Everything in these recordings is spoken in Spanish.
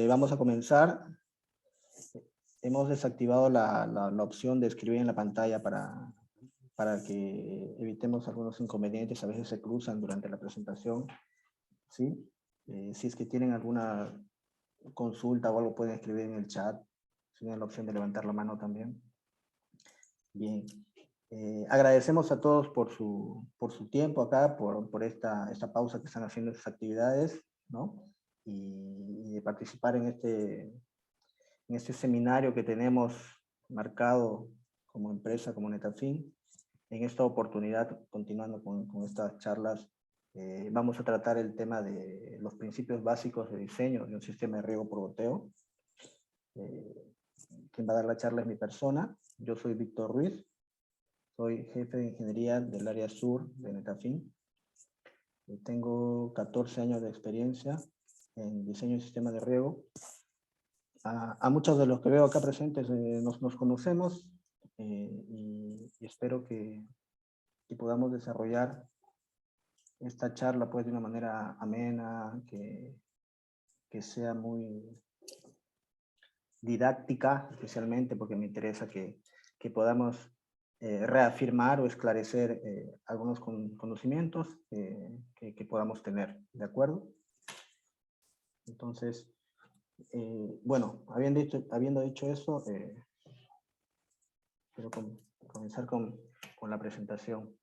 vamos a comenzar. Hemos desactivado la opción de escribir en la pantalla para que evitemos algunos inconvenientes. A veces se cruzan durante la presentación, ¿sí? Si es que tienen alguna consulta o algo, pueden escribir en el chat. Tienen la opción de levantar la mano también. Bien. Agradecemos a todos por su tiempo acá, por esta pausa que están haciendo sus actividades, ¿no? Y de participar en este seminario que tenemos marcado como empresa, como Netafim. En esta oportunidad, continuando con estas charlas, vamos a tratar el tema de los principios básicos de diseño de un sistema de riego por goteo. Quien va a dar la charla es mi persona. Yo soy Víctor Ruiz. Soy jefe de ingeniería del área sur de Netafim. Tengo 14 años de experiencia en diseño de sistemas de riego. A muchos de los que veo acá presentes nos conocemos y espero que podamos desarrollar esta charla pues, de una manera amena, que sea muy didáctica, especialmente porque me interesa que podamos reafirmar o esclarecer algunos conocimientos que podamos tener, ¿de acuerdo? Entonces, bueno, habiendo dicho eso, quiero comenzar con la presentación.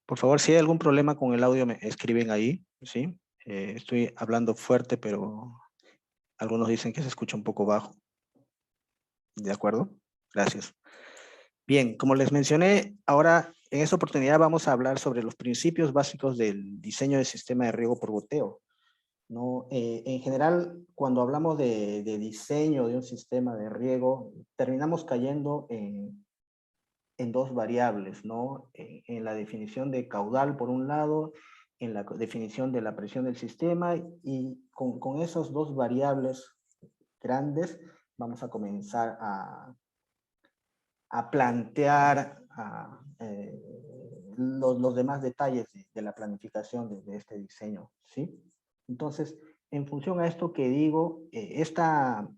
Por favor, si hay algún problema con el audio, me escriben ahí, ¿sí? Estoy hablando fuerte, pero algunos dicen que se escucha un poco bajo. ¿De acuerdo? Gracias. Bien, como les mencioné, ahora en esta oportunidad vamos a hablar sobre los principios básicos del diseño de sistema de riego por goteo, ¿no? En general, cuando hablamos de diseño de un sistema de riego, terminamos cayendo en dos variables, ¿no? En la definición de caudal, por un lado, en la definición de la presión del sistema, y con esas dos variables grandes vamos a comenzar a plantear los demás detalles de la planificación de este diseño, ¿sí? Entonces, en función a esto que digo, esta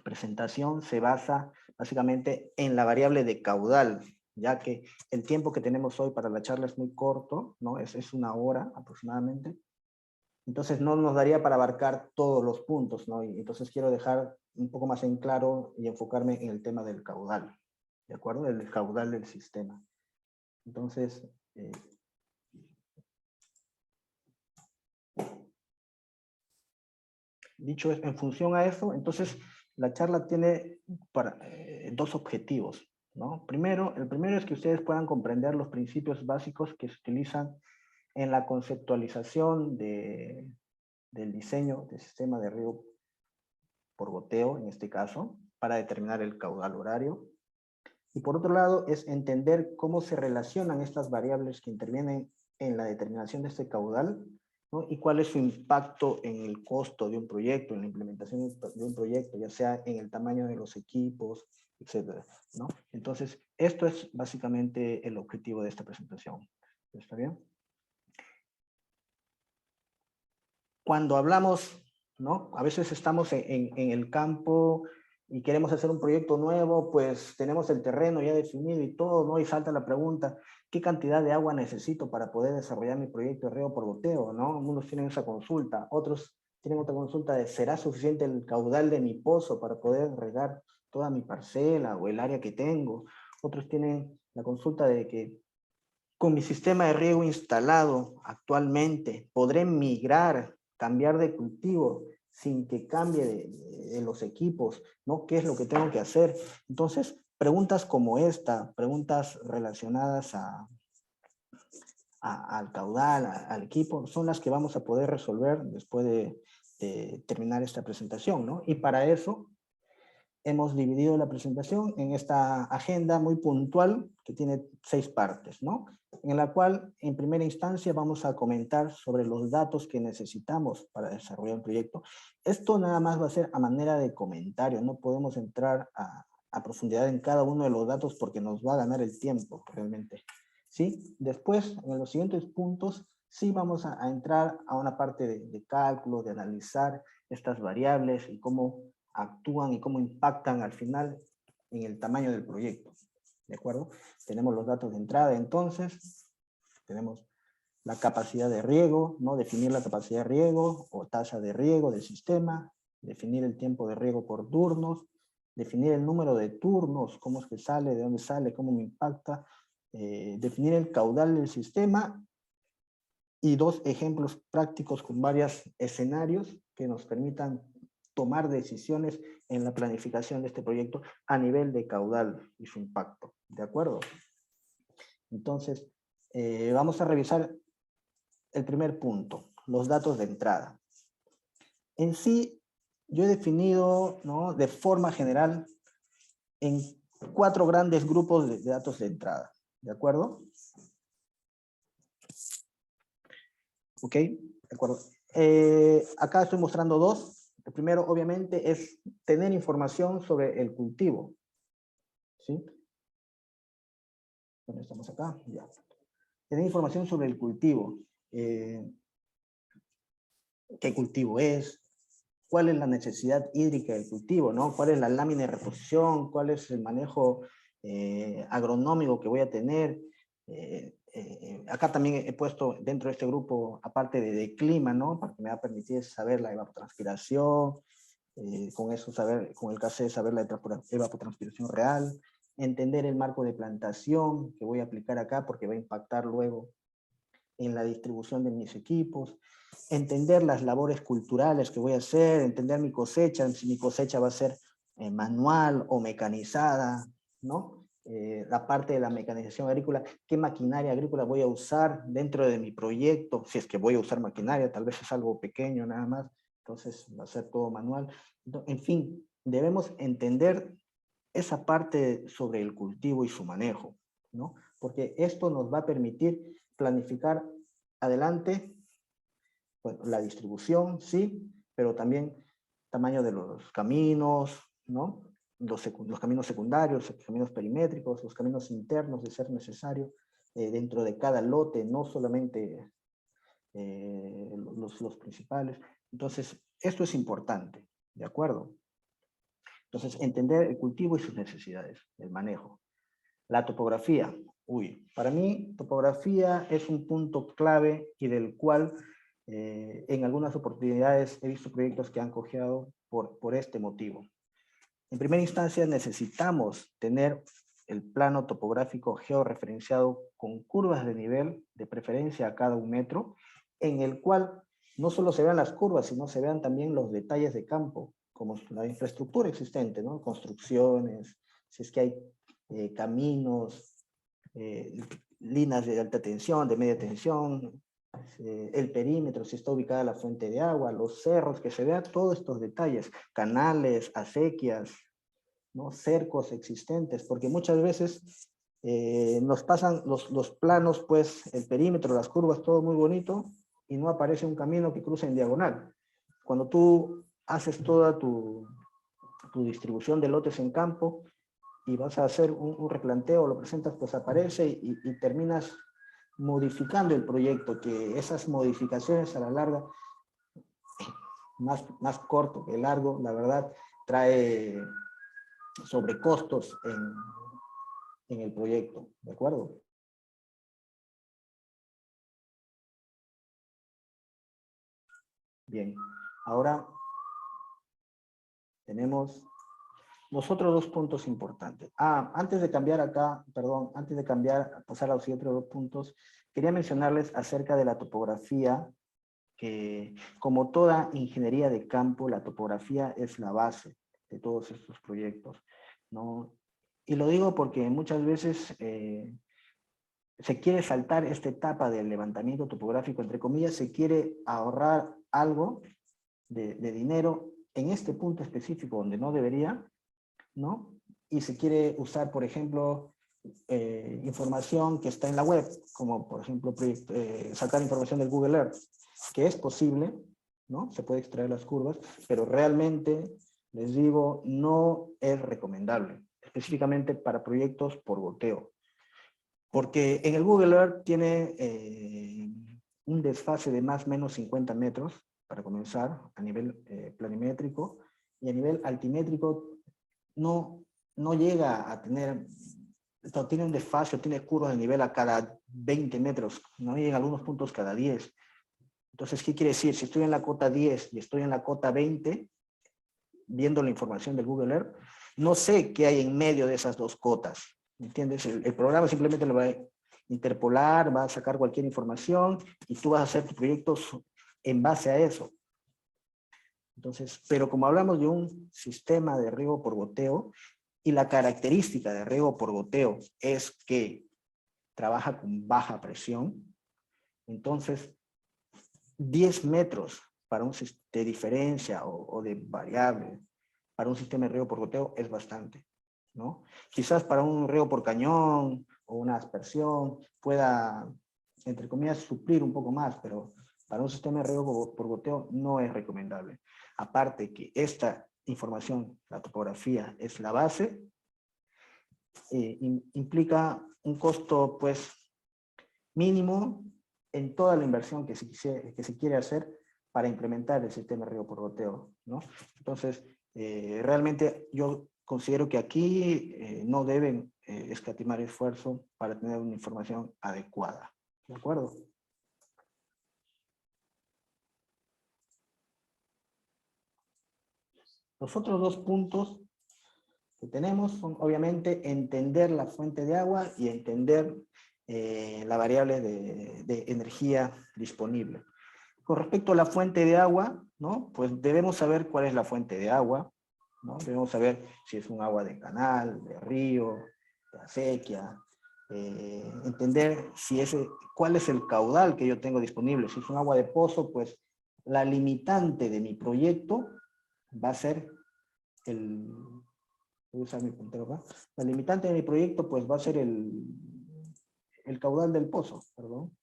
presentación se basa básicamente en la variable de caudal, ya que el tiempo que tenemos hoy para la charla es muy corto, ¿no? Es una hora aproximadamente. Entonces no nos daría para abarcar todos los puntos, ¿no? Y entonces quiero dejar un poco más en claro y enfocarme en el tema del caudal, ¿de acuerdo? El caudal del sistema. Entonces, dicho esto, en función a eso, entonces la charla tiene dos objetivos, ¿no? El primero es que ustedes puedan comprender los principios básicos que se utilizan en la conceptualización del diseño del sistema de riego por goteo, en este caso, para determinar el caudal horario. Y por otro lado, es entender cómo se relacionan estas variables que intervienen en la determinación de este caudal, ¿no? Y cuál es su impacto en el costo de un proyecto, en la implementación de un proyecto, ya sea en el tamaño de los equipos, etcétera, ¿no? Entonces, esto es básicamente el objetivo de esta presentación. ¿Está bien? Cuando hablamos, ¿no? A veces estamos en el campo y queremos hacer un proyecto nuevo, pues tenemos el terreno ya definido y todo, ¿no? Y salta la pregunta, ¿qué cantidad de agua necesito para poder desarrollar mi proyecto de riego por goteo, ¿no? Unos tienen esa consulta, otros tienen otra consulta de, ¿será suficiente el caudal de mi pozo para poder regar toda mi parcela o el área que tengo? Otros tienen la consulta de que, con mi sistema de riego instalado actualmente, ¿podré migrar, cambiar de cultivo sin que cambie de los equipos, ¿no? ¿Qué es lo que tengo que hacer? Entonces, preguntas como esta, preguntas relacionadas al caudal, al equipo, son las que vamos a poder resolver después de terminar esta presentación, ¿no? Y para eso hemos dividido la presentación en esta agenda muy puntual que tiene 6 partes, ¿no? En la cual, en primera instancia, vamos a comentar sobre los datos que necesitamos para desarrollar un proyecto. Esto nada más va a ser a manera de comentario, no podemos entrar a profundidad en cada uno de los datos porque nos va a ganar el tiempo, realmente. ¿sí? Después, en los siguientes puntos, sí vamos a entrar a una parte de cálculo, de analizar estas variables y cómo actúan y cómo impactan al final en el tamaño del proyecto, ¿de acuerdo? Tenemos los datos de entrada, entonces, tenemos la capacidad de riego, ¿no? Definir la capacidad de riego o tasa de riego del sistema, definir el tiempo de riego por turnos, definir el número de turnos, cómo es que sale, de dónde sale, cómo me impacta, definir el caudal del sistema y dos ejemplos prácticos con varios escenarios que nos permitan tomar decisiones en la planificación de este proyecto a nivel de caudal y su impacto, ¿de acuerdo? Entonces, vamos a revisar el primer punto, los datos de entrada. En sí, yo he definido, ¿no?, de forma general en 4 grandes grupos de datos de entrada, ¿de acuerdo? ¿Ok? De acuerdo. Acá estoy mostrando 2. El primero, obviamente, es tener información sobre el cultivo, ¿sí? ¿Dónde estamos acá? Ya. Tener información sobre el cultivo. ¿Qué cultivo es? ¿Cuál es la necesidad hídrica del cultivo, ¿no? ¿Cuál es la lámina de reposición? ¿Cuál es el manejo agronómico que voy a tener? Acá también he puesto dentro de este grupo, aparte de clima, ¿no? Para que me va a permitir saber la evapotranspiración, con eso saber, con el KC saber la evapotranspiración real, entender el marco de plantación que voy a aplicar acá porque va a impactar luego en la distribución de mis equipos, entender las labores culturales que voy a hacer, entender mi cosecha, si mi cosecha va a ser manual o mecanizada, ¿no? La parte de la mecanización agrícola, qué maquinaria agrícola voy a usar dentro de mi proyecto, si es que voy a usar maquinaria, tal vez es algo pequeño nada más, entonces va a ser todo manual. En fin, debemos entender esa parte sobre el cultivo y su manejo, ¿no? Porque esto nos va a permitir planificar adelante, bueno, la distribución, sí, pero también tamaño de los caminos, ¿no? Los caminos secundarios, los caminos perimétricos, los caminos internos de ser necesario, dentro de cada lote, no solamente los principales. Entonces, esto es importante, ¿de acuerdo? Entonces, entender el cultivo y sus necesidades, el manejo. La topografía. Uy, para mí, topografía es un punto clave y del cual en algunas oportunidades he visto proyectos que han cojeado por este motivo. En primera instancia, necesitamos tener el plano topográfico georreferenciado con curvas de nivel, de preferencia a cada 1 metro, en el cual no solo se vean las curvas, sino se vean también los detalles de campo, como la infraestructura existente, ¿no? Construcciones, si es que hay caminos, líneas de alta tensión, de media tensión, el perímetro, si está ubicada la fuente de agua, los cerros, que se vean todos estos detalles, canales, acequias, ¿no? Cercos existentes, porque muchas veces nos pasan los planos, pues el perímetro, las curvas, todo muy bonito, y no aparece un camino que cruza en diagonal. Cuando tú haces toda tu distribución de lotes en campo y vas a hacer un replanteo, lo presentas, pues aparece y terminas modificando el proyecto, que esas modificaciones a la larga, más corto que largo, la verdad, trae sobrecostos en el proyecto, ¿de acuerdo? Bien, ahora tenemos los otros 2 puntos importantes. Antes de cambiar acá, perdón, antes de cambiar, pasar a los siguientes 2 puntos, quería mencionarles acerca de la topografía, que como toda ingeniería de campo, la topografía es la base de todos estos proyectos, ¿no? Y lo digo porque muchas veces se quiere saltar esta etapa del levantamiento topográfico, entre comillas, se quiere ahorrar algo de dinero en este punto específico donde no debería, ¿no? Y se quiere usar, por ejemplo, información que está en la web, como por ejemplo sacar información del Google Earth, que es posible, ¿no? Se puede extraer las curvas, pero realmente, les digo, no es recomendable, específicamente para proyectos por goteo. Porque en el Google Earth tiene un desfase de más o menos 50 metros, para comenzar, a nivel planimétrico, y a nivel altimétrico no llega a tener, tiene un desfase, tiene curvas de nivel a cada 20 metros, ¿no? Y en algunos puntos cada 10. Entonces, ¿qué quiere decir? Si estoy en la cota 10 y estoy en la cota 20, viendo la información del Google Earth, no sé qué hay en medio de esas dos cotas, ¿me entiendes? El programa simplemente lo va a interpolar, va a sacar cualquier información y tú vas a hacer tu proyecto en base a eso. Entonces, pero como hablamos de un sistema de riego por goteo, y la característica de riego por goteo es que trabaja con baja presión, entonces 10 metros para un de diferencia o de variable para un sistema de riego por goteo es bastante, ¿no? Quizás para un riego por cañón o una aspersión pueda, entre comillas, suplir un poco más, pero para un sistema de riego por goteo no es recomendable. Aparte que esta información, la topografía, es la base, implica un costo, pues, mínimo en toda la inversión que se quiere hacer para implementar el sistema de riego por goteo, ¿no? Entonces, realmente yo considero que aquí no deben escatimar esfuerzo para tener una información adecuada, ¿de acuerdo? Los otros dos puntos que tenemos son, obviamente, entender la fuente de agua y entender la variable de energía disponible. Con respecto a la fuente de agua, ¿no? Pues debemos saber cuál es la fuente de agua, ¿no? Debemos saber si es un agua de canal, de río, de acequia, entender si cuál es el caudal que yo tengo disponible. Si es un agua de pozo, pues la limitante de mi proyecto va a ser voy a usar mi puntero acá. La limitante de mi proyecto pues va a ser el caudal del pozo, perdón.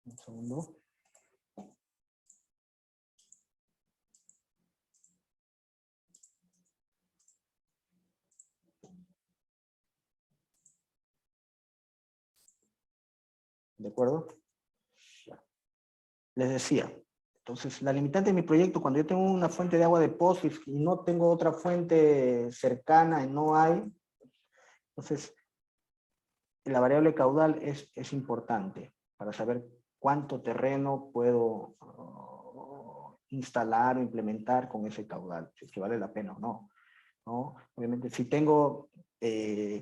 Un segundo. ¿De acuerdo? Les decía, entonces la limitante de mi proyecto, cuando yo tengo una fuente de agua de pozo y no tengo otra fuente cercana y no hay, entonces la variable caudal es importante para saber cuánto terreno puedo instalar o implementar con ese caudal, si es que vale la pena o no, ¿no? Obviamente, si tengo,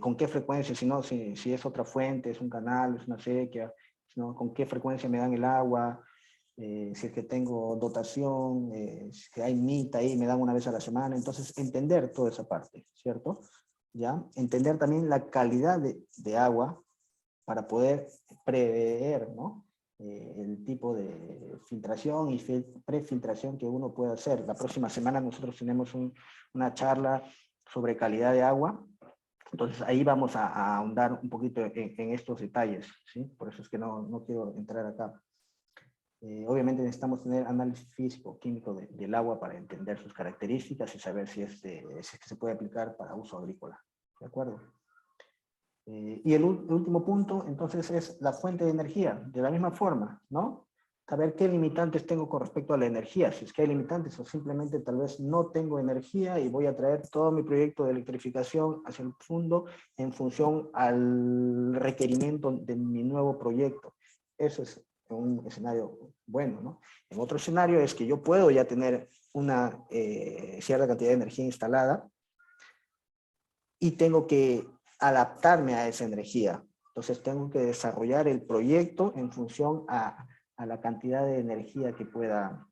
con qué frecuencia, si es otra fuente, es un canal, es una sequía, ¿no? Con qué frecuencia me dan el agua, si es que tengo dotación, si es que hay MIT ahí, me dan una vez a la semana, entonces entender toda esa parte, ¿cierto? ¿Ya? Entender también la calidad de agua para poder prever, ¿no? El tipo de filtración y prefiltración que uno puede hacer. La próxima semana nosotros tenemos una charla sobre calidad de agua, entonces ahí vamos a ahondar un poquito en estos detalles, ¿sí? Por eso es que no quiero entrar acá. Obviamente necesitamos tener análisis físico, químico del agua para entender sus características y saber si se puede aplicar para uso agrícola. ¿De acuerdo? Y el último punto, entonces, es la fuente de energía. De la misma forma, ¿no? Saber qué limitantes tengo con respecto a la energía. Si es que hay limitantes o simplemente tal vez no tengo energía y voy a traer todo mi proyecto de electrificación hacia el fondo en función al requerimiento de mi nuevo proyecto. Eso es un escenario bueno, ¿no? En otro escenario es que yo puedo ya tener una cierta cantidad de energía instalada y tengo que adaptarme a esa energía. Entonces tengo que desarrollar el proyecto en función a la cantidad de energía que pueda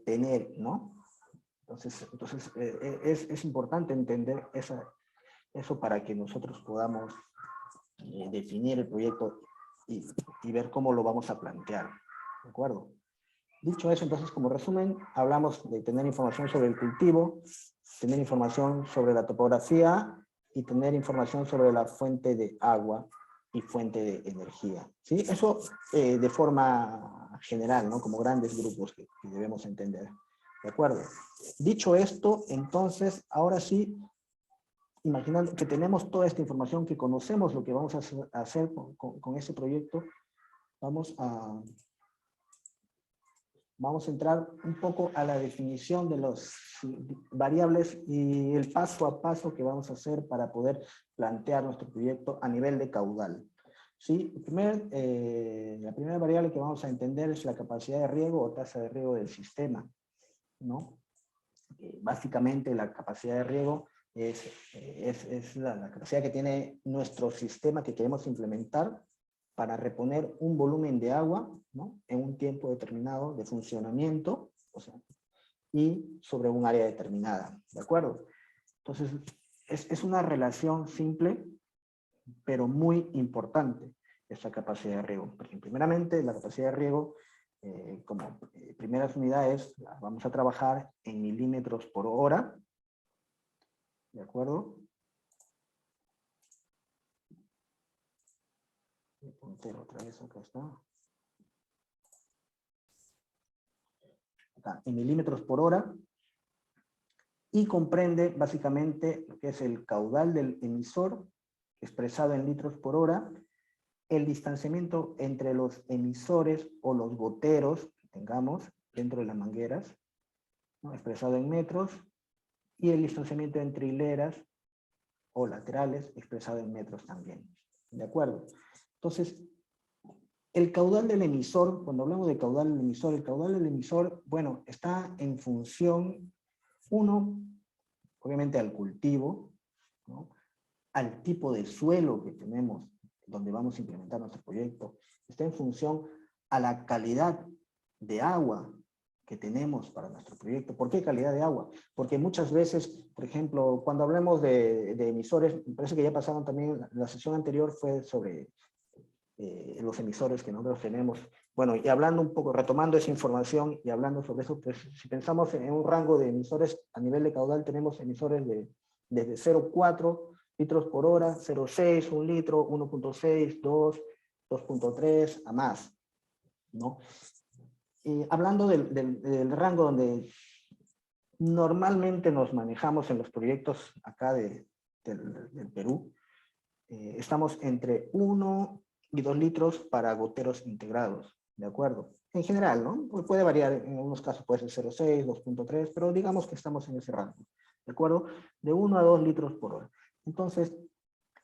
tener, ¿no? Entonces es importante entender eso para que nosotros podamos definir el proyecto y ver cómo lo vamos a plantear, ¿de acuerdo? Dicho eso, entonces, como resumen, hablamos de tener información sobre el cultivo, tener información sobre la topografía y tener información sobre la fuente de agua y fuente de energía. ¿Sí? Eso de forma general, ¿no? Como grandes grupos que debemos entender. ¿De acuerdo? Dicho esto, entonces, ahora sí, imaginando que tenemos toda esta información, que conocemos lo que vamos a hacer con este proyecto, vamos a entrar un poco a la definición de las variables y el paso a paso que vamos a hacer para poder plantear nuestro proyecto a nivel de caudal. ¿Sí? La primera variable que vamos a entender es la capacidad de riego o tasa de riego del sistema, ¿no? Básicamente la capacidad de riego es la capacidad que tiene nuestro sistema que queremos implementar para reponer un volumen de agua, ¿no? En un tiempo determinado de funcionamiento, o sea, y sobre un área determinada, ¿de acuerdo? Entonces, es una relación simple, pero muy importante, esa capacidad de riego. Porque primeramente, la capacidad de riego, como primeras unidades, vamos a trabajar en milímetros por hora, ¿de acuerdo? Puntero otra vez, acá está. Acá, en milímetros por hora, y comprende básicamente lo que es el caudal del emisor, expresado en litros por hora, el distanciamiento entre los emisores o los goteros que tengamos dentro de las mangueras, ¿no? Expresado en metros, y el distanciamiento entre hileras o laterales, expresado en metros también. ¿De acuerdo? Entonces, el caudal del emisor, cuando hablamos de caudal del emisor, el caudal del emisor, bueno, está en función, uno, obviamente al cultivo, ¿no? Al tipo de suelo que tenemos, donde vamos a implementar nuestro proyecto, está en función a la calidad de agua que tenemos para nuestro proyecto. ¿Por qué calidad de agua? Porque muchas veces, por ejemplo, cuando hablemos de emisores, me parece que ya pasaron también, la sesión anterior fue sobre los emisores que nosotros tenemos. Bueno, y hablando un poco, retomando esa información y hablando sobre eso, pues si pensamos en un rango de emisores a nivel de caudal, tenemos emisores desde 0,4 litros por hora, 0,6, 1 litro, 1,6, 2, 2,3, a más, ¿no? Hablando del rango donde normalmente nos manejamos en los proyectos acá del Perú, estamos entre 1 y 2 litros para goteros integrados, ¿de acuerdo? En general, ¿no? Puede variar, en algunos casos puede ser 0,6, 2,3, pero digamos que estamos en ese rango, ¿de acuerdo? De 1 a 2 litros por hora. Entonces,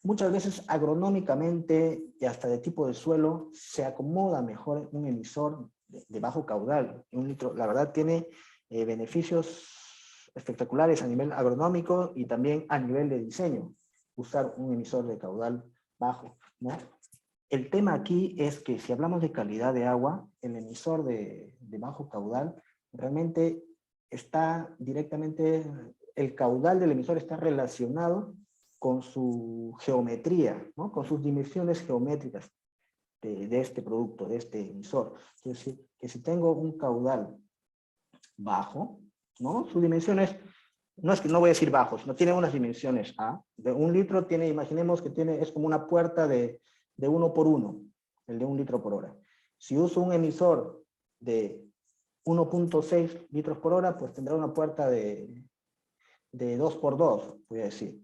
muchas veces agronómicamente y hasta de tipo de suelo se acomoda mejor un emisor de bajo caudal. Un litro, la verdad, tiene beneficios espectaculares a nivel agronómico y también a nivel de diseño, usar un emisor de caudal bajo, ¿no? El tema aquí es que si hablamos de calidad de agua, el emisor de bajo caudal realmente está directamente, el caudal del emisor está relacionado con su geometría, ¿no? Con sus dimensiones geométricas de este producto, de este emisor. Es decir, que si tengo un caudal bajo, ¿no? Sus dimensiones, no es que no voy a decir bajo, sino tiene unas dimensiones A. De 1 litro tiene, imaginemos que tiene, es como una puerta de 1 por 1, el de 1 litro por hora. Si uso un emisor de 1,6 litros por hora, pues tendrá una puerta de 2 por 2, voy a decir.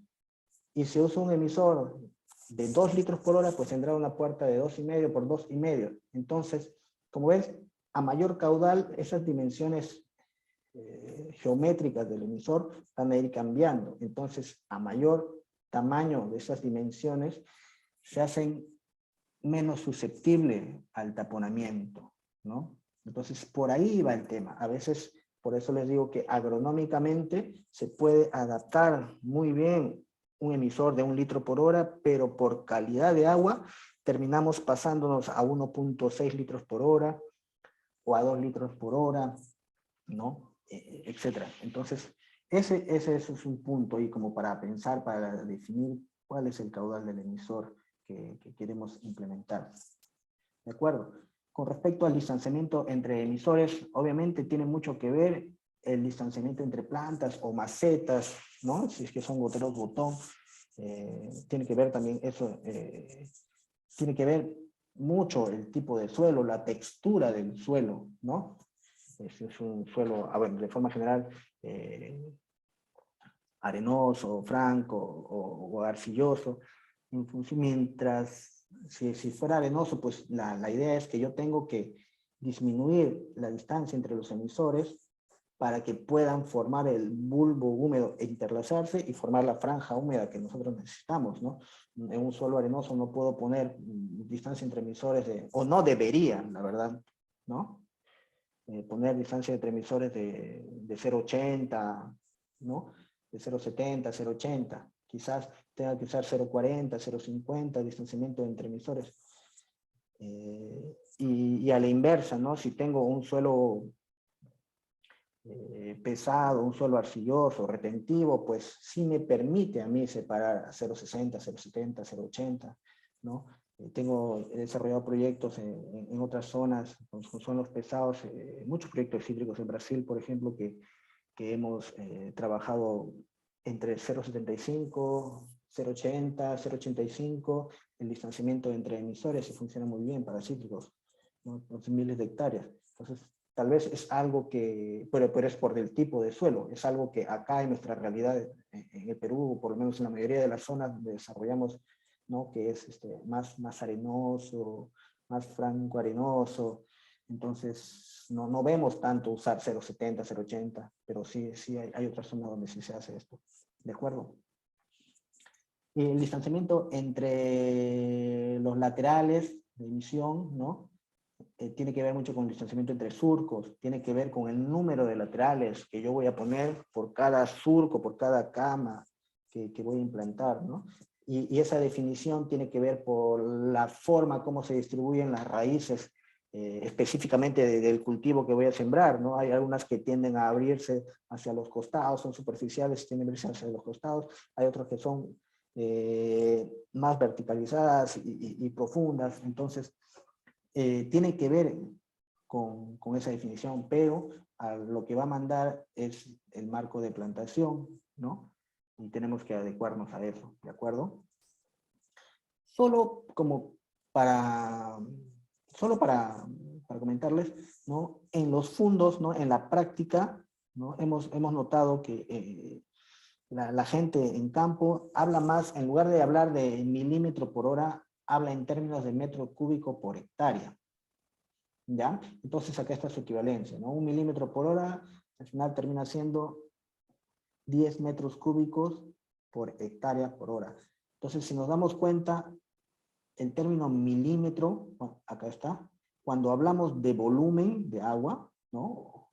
Y si uso un emisor de 2 litros por hora, pues tendrá una puerta de 2,5 por 2,5. Entonces, como ves, a mayor caudal, esas dimensiones geométricas del emisor van a ir cambiando. Entonces, a mayor tamaño de esas dimensiones, se hacen menos susceptibles al taponamiento, ¿no? Entonces, por ahí va el tema. A veces, por eso les digo que agronómicamente se puede adaptar muy bien un emisor de 1 litro por hora, pero por calidad de agua terminamos pasándonos a 1,6 litros por hora o a 2 litros por hora, ¿no? Etcétera. Entonces, ese es un punto ahí como para pensar, para definir cuál es el caudal del emisor que queremos implementar. ¿De acuerdo? Con respecto al distanciamiento entre emisores, obviamente tiene mucho que ver el distanciamiento entre plantas o macetas, ¿no? Si es que son goteros botón, tiene que ver también eso, tiene que ver mucho el tipo de suelo, la textura del suelo, ¿no? si es un suelo, bueno, de forma general, arenoso, franco o arcilloso, mientras, si fuera arenoso, pues la idea es que yo tengo que disminuir la distancia entre los emisores para que puedan formar el bulbo húmedo e interlazarse y formar la franja húmeda que nosotros necesitamos, ¿no? En un suelo arenoso no puedo poner distancia entre emisores o no debería, la verdad, ¿no? Poner distancia entre emisores de 0,80, ¿no? De 0,70, 0,80. Quizás tenga que usar 0,40, 0,50, distanciamiento entre emisores. Y a la inversa, ¿no? Si tengo un suelo pesado, un suelo arcilloso, retentivo, pues sí me permite a mí separar a 0,60, 0,70, 0,80, ¿no? He desarrollado proyectos en otras zonas con suelos pesados, muchos proyectos hídricos en Brasil, por ejemplo, que hemos trabajado entre 0,75, 0,80, 0,85, el distanciamiento entre emisores y funciona muy bien para cítricos, ¿no? Entonces, miles de hectáreas. Entonces, tal vez es algo que, pero es por el tipo de suelo, es algo que acá en nuestra realidad, en el Perú, por lo menos en la mayoría de las zonas donde desarrollamos, ¿no? Que es más arenoso, más franco arenoso, entonces no vemos tanto usar 0,70, 0,80, pero sí hay otras zonas donde sí se hace esto, ¿de acuerdo? El distanciamiento entre los laterales de emisión, ¿no? Tiene que ver mucho con el distanciamiento entre surcos, tiene que ver con el número de laterales que yo voy a poner por cada surco, por cada cama que voy a implantar, ¿no? Y esa definición tiene que ver por la forma como se distribuyen las raíces, específicamente del cultivo que voy a sembrar, ¿no? Hay algunas que tienden a abrirse hacia los costados, son superficiales, tienden a abrirse hacia los costados, hay otras que son más verticalizadas y profundas, entonces tiene que ver con esa definición, pero a lo que va a mandar es el marco de plantación, ¿no? Y tenemos que adecuarnos a eso, ¿de acuerdo? Solo como para, solo para comentarles, ¿no? En los fundos, ¿no? En la práctica, ¿no? Hemos notado que la gente en campo habla más, en lugar de hablar de milímetro por hora, habla en términos de metro cúbico por hectárea. ¿Ya? Entonces acá está su equivalencia, ¿no? 1 milímetro por hora, al final termina siendo 10 metros cúbicos por hectárea por hora. Entonces, si nos damos cuenta, el término milímetro, bueno, acá está, cuando hablamos de volumen de agua, ¿no?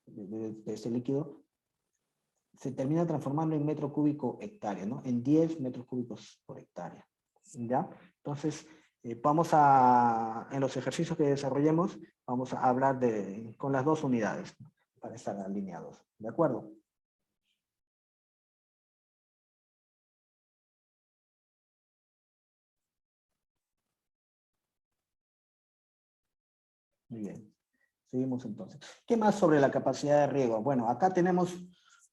De este líquido, se termina transformando en metro cúbico hectárea, ¿no? En 10 metros cúbicos por hectárea, ¿ya? Entonces, en los ejercicios que desarrollemos, vamos a hablar con las dos unidades, ¿no? Para estar alineados, ¿de acuerdo? Muy bien, seguimos entonces. ¿Qué más sobre la capacidad de riego? Bueno, acá tenemos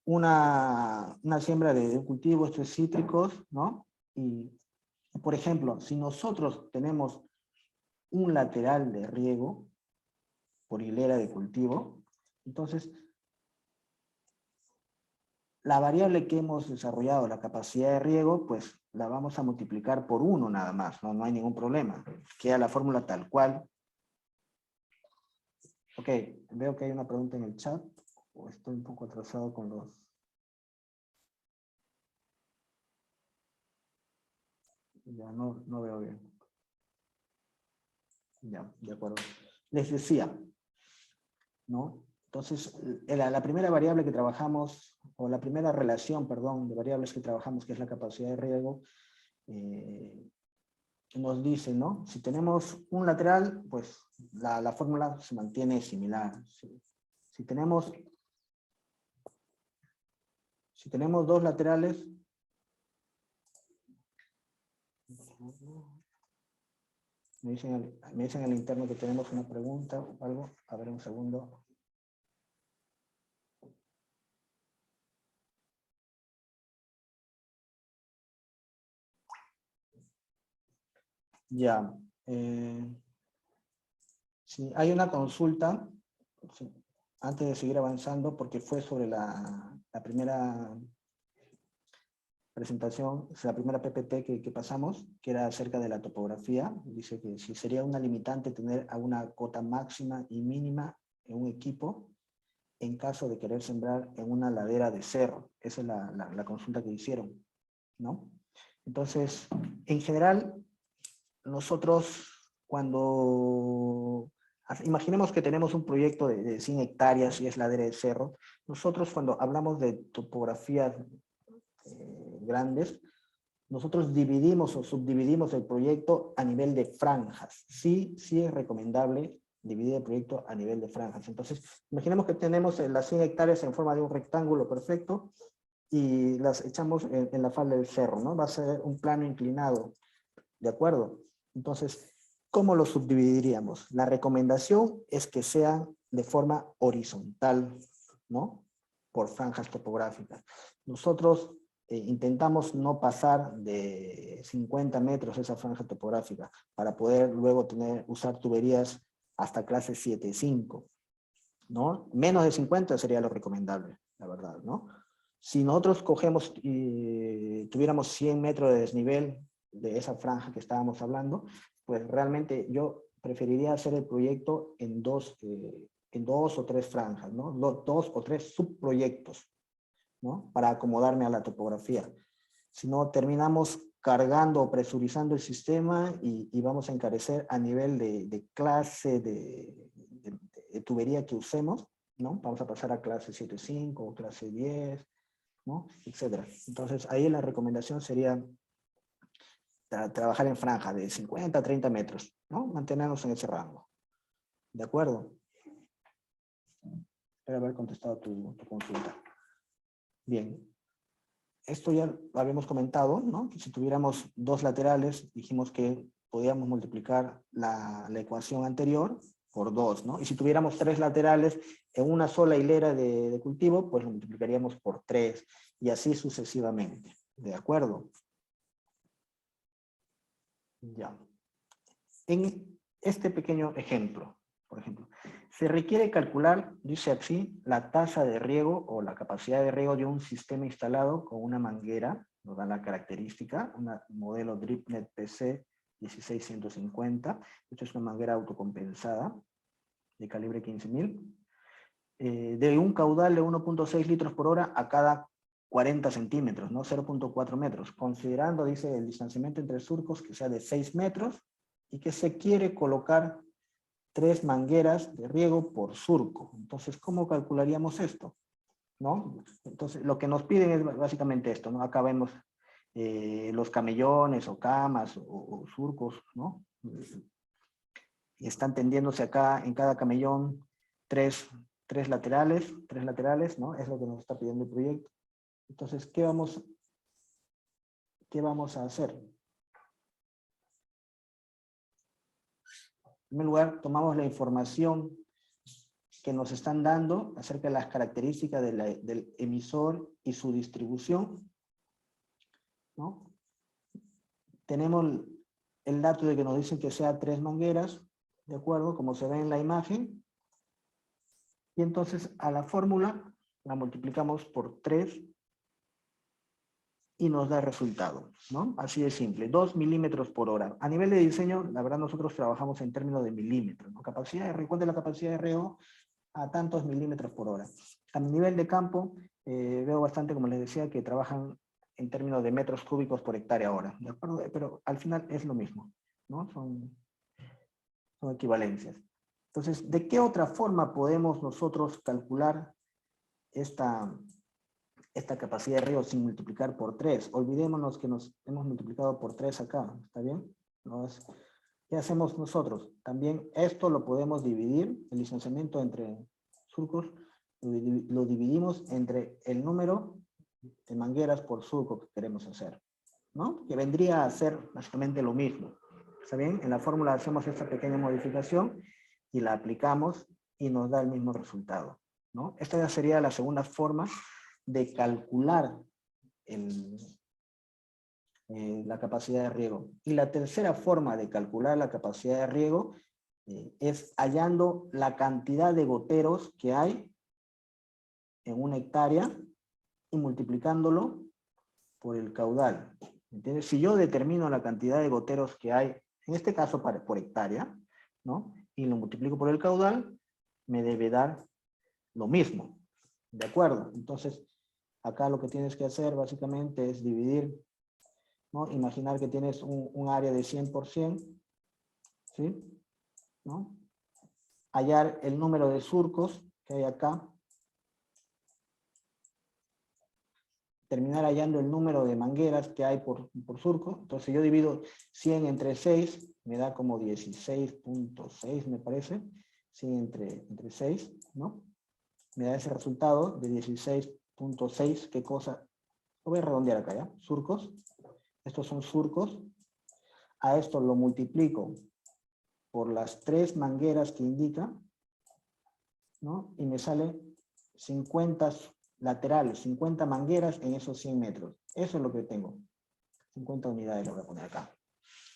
una siembra de cultivo, estos cítricos, ¿no? Y, por ejemplo, si nosotros tenemos un lateral de riego por hilera de cultivo, entonces la variable que hemos desarrollado, la capacidad de riego, pues la vamos a multiplicar por 1 nada más, no hay ningún problema. Queda la fórmula tal cual. Ok, veo que hay una pregunta en el chat, o estoy un poco atrasado con los... Ya no veo bien. Ya, de acuerdo. Les decía, ¿no? Entonces, la primera variable que trabajamos, o la primera relación, perdón, de variables que trabajamos, que es la capacidad de riego, nos dice, ¿no? Si tenemos un lateral, pues la fórmula se mantiene similar. Si tenemos dos laterales, me dicen al interno que tenemos una pregunta o algo. A ver, un segundo. Ya. Sí, hay una consulta. Sí. antes de seguir avanzando, porque fue sobre la primera presentación, la primera PPT que pasamos, que era acerca de la topografía. Dice que si sería una limitante tener a una cota máxima y mínima en un equipo en caso de querer sembrar en una ladera de cerro. Esa es la consulta que hicieron, ¿no? Entonces, en general, nosotros cuando imaginemos que tenemos un proyecto de 100 hectáreas y es ladera de cerro, nosotros cuando hablamos de topografías grandes, nosotros dividimos o subdividimos el proyecto a nivel de franjas. Sí es recomendable dividir el proyecto a nivel de franjas. Entonces, imaginemos que tenemos las 100 hectáreas en forma de un rectángulo perfecto y las echamos en la falda del cerro, ¿no? Va a ser un plano inclinado, ¿de acuerdo? Entonces, ¿cómo lo subdividiríamos? La recomendación es que sean de forma horizontal, ¿no? Por franjas topográficas. Nosotros intentamos no pasar de 50 metros esa franja topográfica para poder luego usar tuberías hasta clase 7.5, ¿no? Menos de 50 sería lo recomendable, la verdad, ¿no? Si nosotros cogemos y tuviéramos 100 metros de desnivel de esa franja que estábamos hablando, pues realmente yo preferiría hacer el proyecto en dos o tres franjas, ¿no? Dos o tres subproyectos, ¿no? Para acomodarme a la topografía. Si no, terminamos cargando o presurizando el sistema y vamos a encarecer a nivel de clase de tubería que usemos, ¿no? Vamos a pasar a clase 7.5 o clase 10, ¿no? Etcétera. Entonces, ahí la recomendación sería trabajar en franja de 50 a 30 metros, ¿no? Mantenernos en ese rango. ¿De acuerdo? Espero haber contestado tu consulta. Bien. Esto ya lo habíamos comentado, ¿no? Que si tuviéramos dos laterales, dijimos que podíamos multiplicar la ecuación anterior por 2, ¿no? Y si tuviéramos tres laterales en una sola hilera de cultivo, pues lo multiplicaríamos por 3 y así sucesivamente. ¿De acuerdo? Ya. En este pequeño ejemplo, por ejemplo, se requiere calcular, dice así, la tasa de riego o la capacidad de riego de un sistema instalado con una manguera, nos da la característica, un modelo DripNet PC 16150, esto es una manguera autocompensada de calibre 15.000, de un caudal de 1.6 litros por hora a cada 40 centímetros, ¿no? 0.4 metros, considerando, dice, el distanciamiento entre surcos que sea de 6 metros y que se quiere colocar 3 mangueras de riego por surco. Entonces, ¿cómo calcularíamos esto? ¿No? Entonces, lo que nos piden es básicamente esto, ¿no? Acá vemos los camellones o camas o surcos, ¿no? Y están tendiéndose acá en cada camellón tres laterales, ¿no? Es lo que nos está pidiendo el proyecto. Entonces, ¿qué vamos a hacer? En primer lugar, tomamos la información que nos están dando acerca de las características del emisor y su distribución, ¿no? Tenemos el dato de que nos dicen que sea 3 mangueras, ¿de acuerdo? Como se ve en la imagen. Y entonces a la fórmula la multiplicamos por 3 y nos da el resultado, ¿no? Así de simple, 2 milímetros por hora. A nivel de diseño, la verdad nosotros trabajamos en términos de milímetros, ¿no? Capacidad de riego, ¿cuál es la capacidad de riego? A tantos milímetros por hora. A nivel de campo, veo bastante, como les decía, que trabajan en términos de metros cúbicos por hectárea hora, ¿de acuerdo? Pero al final es lo mismo, ¿no? Son equivalencias. Entonces, ¿de qué otra forma podemos nosotros calcular esta capacidad de riego sin multiplicar por 3? Olvidémonos que nos hemos multiplicado por 3 acá, ¿está bien? ¿Qué hacemos nosotros? También esto lo podemos dividir, el distanciamiento entre surcos, lo dividimos entre el número de mangueras por surco que queremos hacer, ¿no? Que vendría a ser básicamente lo mismo, ¿está bien? En la fórmula hacemos esta pequeña modificación y la aplicamos y nos da el mismo resultado, ¿no? Esta ya sería la segunda forma de calcular la capacidad de riego. Y la tercera forma de calcular la capacidad de riego es hallando la cantidad de goteros que hay en una hectárea y multiplicándolo por el caudal. ¿Entiendes? Si yo determino la cantidad de goteros que hay, en este caso por hectárea, ¿no? Y lo multiplico por el caudal, me debe dar lo mismo. ¿De acuerdo? Entonces, acá lo que tienes que hacer básicamente es dividir, ¿no? Imaginar que tienes un área de 100%, ¿sí? ¿No? Hallar el número de surcos que hay acá. Terminar hallando el número de mangueras que hay por surco. Entonces yo divido 100 entre 6, me da como 16.6 me parece. 100 entre 6, ¿no? Me da ese resultado de 16.6, ¿qué cosa? Lo voy a redondear acá, ¿ya? Surcos. Estos son surcos. A esto lo multiplico por las 3 mangueras que indica, ¿no? Y me sale 50 laterales, 50 mangueras en esos 100 metros. Eso es lo que tengo. 50 unidades lo voy a poner acá.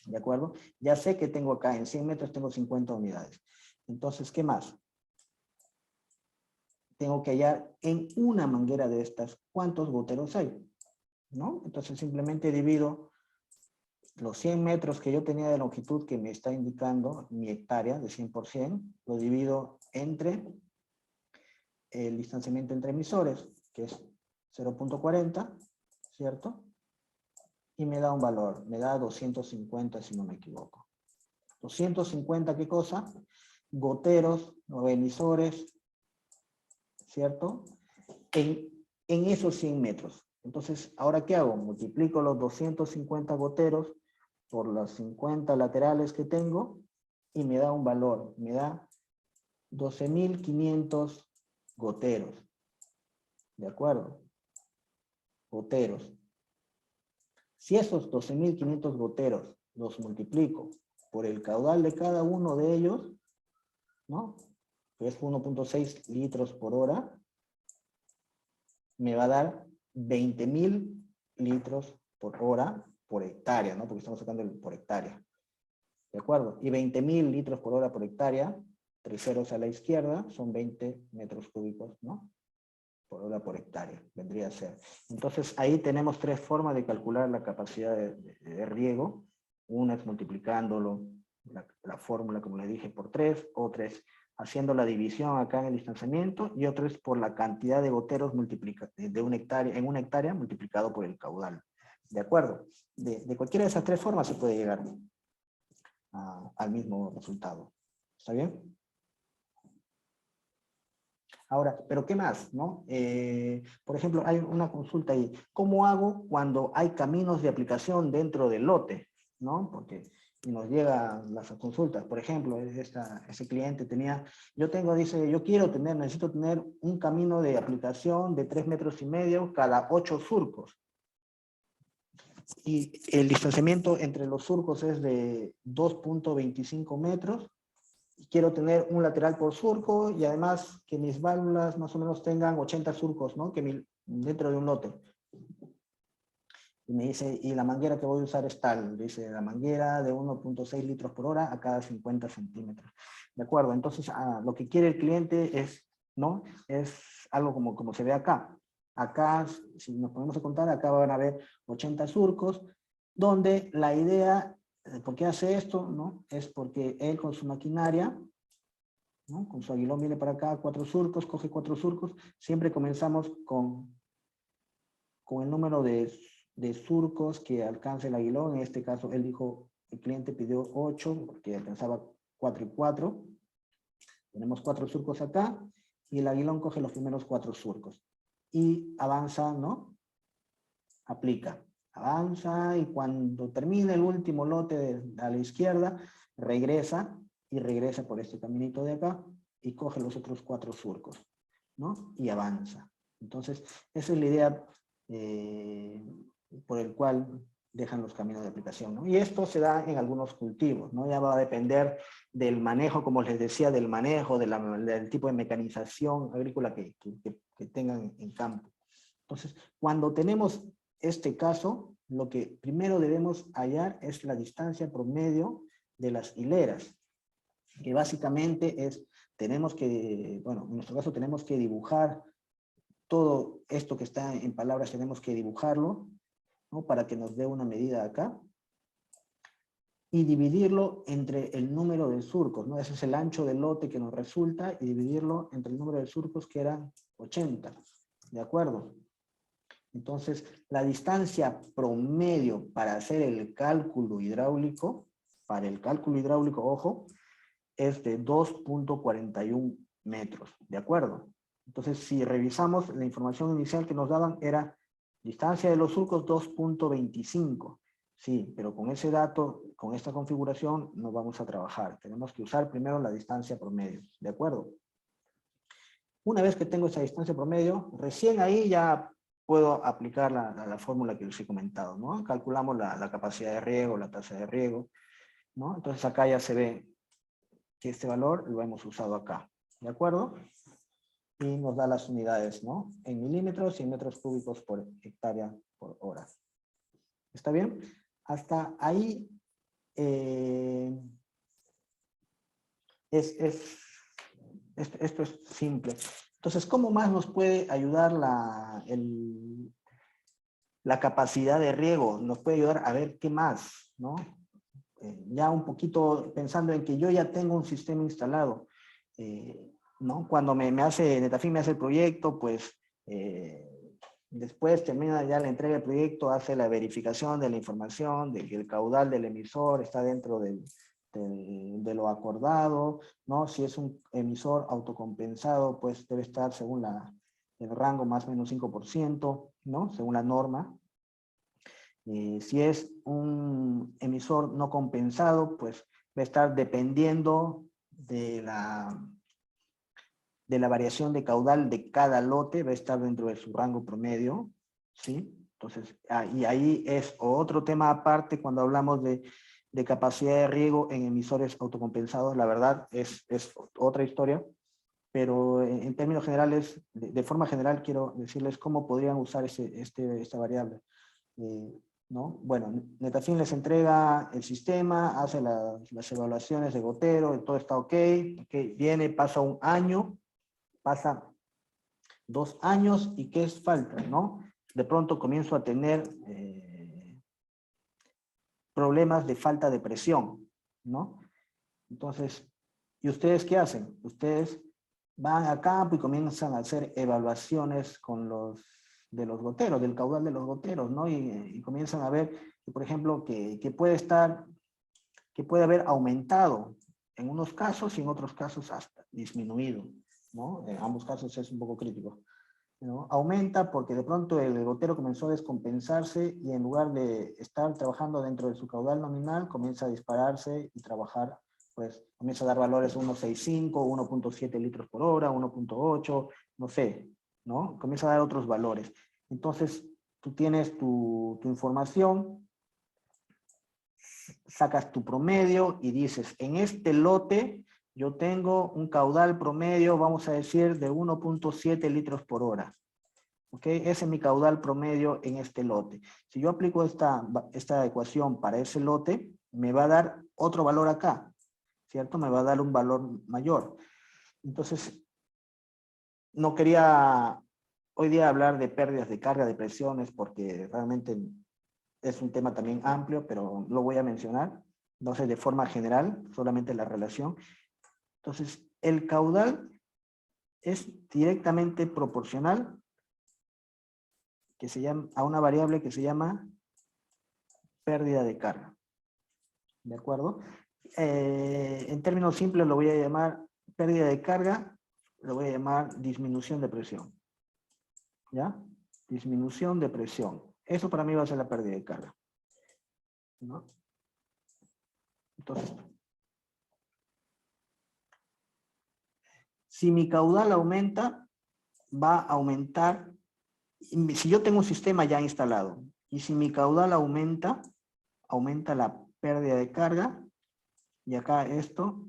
¿De acuerdo? Ya sé que tengo acá, en 100 metros tengo 50 unidades. Entonces, ¿qué más? Tengo que hallar en una manguera de estas cuántos goteros hay, ¿no? Entonces simplemente divido los 100 metros que yo tenía de longitud que me está indicando mi hectárea de 100%, lo divido entre el distanciamiento entre emisores, que es 0.40, ¿cierto? Y me da un valor, me da 250 si no me equivoco. 250, ¿qué cosa? Goteros o emisores, ¿cierto? En esos 100 metros. Entonces, ¿ahora qué hago? Multiplico los 250 goteros por los 50 laterales que tengo y me da un valor, me da 12.500 goteros. ¿De acuerdo? Goteros. Si esos 12.500 goteros los multiplico por el caudal de cada uno de ellos, ¿no? Que es 1.6 litros por hora, me va a dar 20.000 litros por hora por hectárea, ¿no? Porque estamos sacando por hectárea. ¿De acuerdo? Y 20.000 litros por hora por hectárea, 3 ceros a la izquierda, son 20 metros cúbicos, ¿no? Por hora por hectárea, vendría a ser. Entonces, ahí tenemos 3 formas de calcular la capacidad de riego. Una es multiplicándolo, la fórmula, como le dije, por 3, otra es haciendo la división acá en el distanciamiento, y otra es por la cantidad de goteros en una hectárea multiplicado por el caudal. ¿De acuerdo? De cualquiera de esas 3 formas se puede llegar al mismo resultado. ¿Está bien? Ahora, ¿pero qué más? ¿No? Por ejemplo, hay una consulta ahí. ¿Cómo hago cuando hay caminos de aplicación dentro del lote? ¿No? Porque nos llegan las consultas. Por ejemplo, ese cliente tenía, dice, necesito tener un camino de aplicación de 3,5 metros cada 8 surcos. Y el distanciamiento entre los surcos es de 2.25 metros. Quiero tener un lateral por surco y además que mis válvulas más o menos tengan 80 surcos, ¿no? Dentro de un lote. Y me dice, y la manguera que voy a usar es tal. Dice, la manguera de 1.6 litros por hora a cada 50 centímetros. ¿De acuerdo? Entonces, lo que quiere el cliente es, ¿no? Es algo como se ve acá. Acá, si nos ponemos a contar, acá van a haber 80 surcos, donde la idea... ¿Por qué hace esto? ¿No? Es porque él con su maquinaria, ¿no? Con su aguilón viene para acá, 4 surcos, coge 4 surcos. Siempre comenzamos con el número de surcos que alcance el aguilón. En este caso, él dijo, el cliente pidió 8, porque alcanzaba 4 y 4. Tenemos 4 surcos acá, y el aguilón coge los primeros 4 surcos. Y avanza, ¿no? Aplica. Avanza y cuando termine el último lote a la izquierda, regresa y regresa por este caminito de acá y coge los otros 4 surcos, ¿no? Y avanza. Entonces, esa es la idea por el cual dejan los caminos de aplicación, ¿no? Y esto se da en algunos cultivos, ¿no? Ya va a depender del manejo, como les decía, del manejo, del tipo de mecanización agrícola que tengan en campo. Entonces, cuando tenemos este caso, lo que primero debemos hallar es la distancia promedio de las hileras, que básicamente es, en nuestro caso tenemos que dibujar todo esto que está en palabras tenemos que dibujarlo, ¿no? Para que nos dé una medida acá. Y dividirlo entre el número de surcos, ¿no? Ese es el ancho del lote que nos resulta, y dividirlo entre el número de surcos, que eran 80. ¿De acuerdo? Entonces, la distancia promedio para hacer el cálculo hidráulico, ojo, es de 2.41 metros. ¿De acuerdo? Entonces, si revisamos, la información inicial que nos daban era distancia de los surcos 2.25. Sí, pero con ese dato, con esta configuración, no vamos a trabajar. Tenemos que usar primero la distancia promedio. ¿De acuerdo? Una vez que tengo esa distancia promedio, recién ahí ya puedo aplicar la fórmula que les he comentado, ¿no? Calculamos la capacidad de riego, la tasa de riego, ¿no? Entonces acá ya se ve que este valor lo hemos usado acá. ¿De acuerdo? Y nos da las unidades, ¿no? En milímetros y en metros cúbicos por hectárea por hora. ¿Está bien? Hasta ahí esto es simple. Entonces, ¿cómo más nos puede ayudar la capacidad de riego? Nos puede ayudar a ver qué más, ¿no? Ya un poquito pensando en que yo ya tengo un sistema instalado, ¿no? Cuando Netafim me hace el proyecto, pues después termina ya la entrega del proyecto, hace la verificación de la información, de que el caudal del emisor está dentro de lo acordado, ¿no? Si es un emisor autocompensado, pues debe estar según el rango más o menos 5%, ¿no? Según la norma. Si es un emisor no compensado, pues va a estar dependiendo de la variación de caudal de cada lote, va a estar dentro de su rango promedio, ¿sí? Entonces, y ahí es otro tema aparte cuando hablamos de capacidad de riego en emisores autocompensados. La verdad es otra historia, pero en términos generales, de forma general, quiero decirles cómo podrían usar esta variable. ¿No? Bueno, Netafim les entrega el sistema, hace las evaluaciones de gotero, todo está ok, viene, pasa un año, pasa 2 años, y ¿qué es falta? ¿No? De pronto comienzo a tener problemas de falta de presión, ¿no? Entonces, ¿y ustedes qué hacen? Ustedes van a campo y comienzan a hacer evaluaciones de los goteros, del caudal de los goteros, ¿no? Y comienzan a ver, por ejemplo, que puede haber aumentado en unos casos, y en otros casos hasta disminuido, ¿no? En ambos casos es un poco crítico, ¿no? Aumenta porque de pronto el gotero comenzó a descompensarse, y en lugar de estar trabajando dentro de su caudal nominal, comienza a dispararse y trabajar, pues comienza a dar valores 1.65, 1.7 litros por hora, 1.8, no sé, ¿no? Comienza a dar otros valores. Entonces, tú tienes tu información, sacas tu promedio y dices, en este lote yo tengo un caudal promedio, vamos a decir, de 1.7 litros por hora. ¿Ok? Ese es mi caudal promedio en este lote. Si yo aplico esta ecuación para ese lote, me va a dar otro valor acá, ¿cierto? Me va a dar un valor mayor. Entonces, no quería hoy día hablar de pérdidas de carga, de presiones, porque realmente es un tema también amplio, pero lo voy a mencionar. Entonces, de forma general, solamente la relación. Entonces, el caudal es directamente proporcional a una variable que se llama pérdida de carga. ¿De acuerdo? En términos simples lo voy a llamar pérdida de carga, lo voy a llamar disminución de presión. ¿Ya? Disminución de presión. Eso para mí va a ser la pérdida de carga, ¿no? Entonces, si mi caudal aumenta, va a aumentar. Si yo tengo un sistema ya instalado, y si mi caudal aumenta la pérdida de carga, y acá esto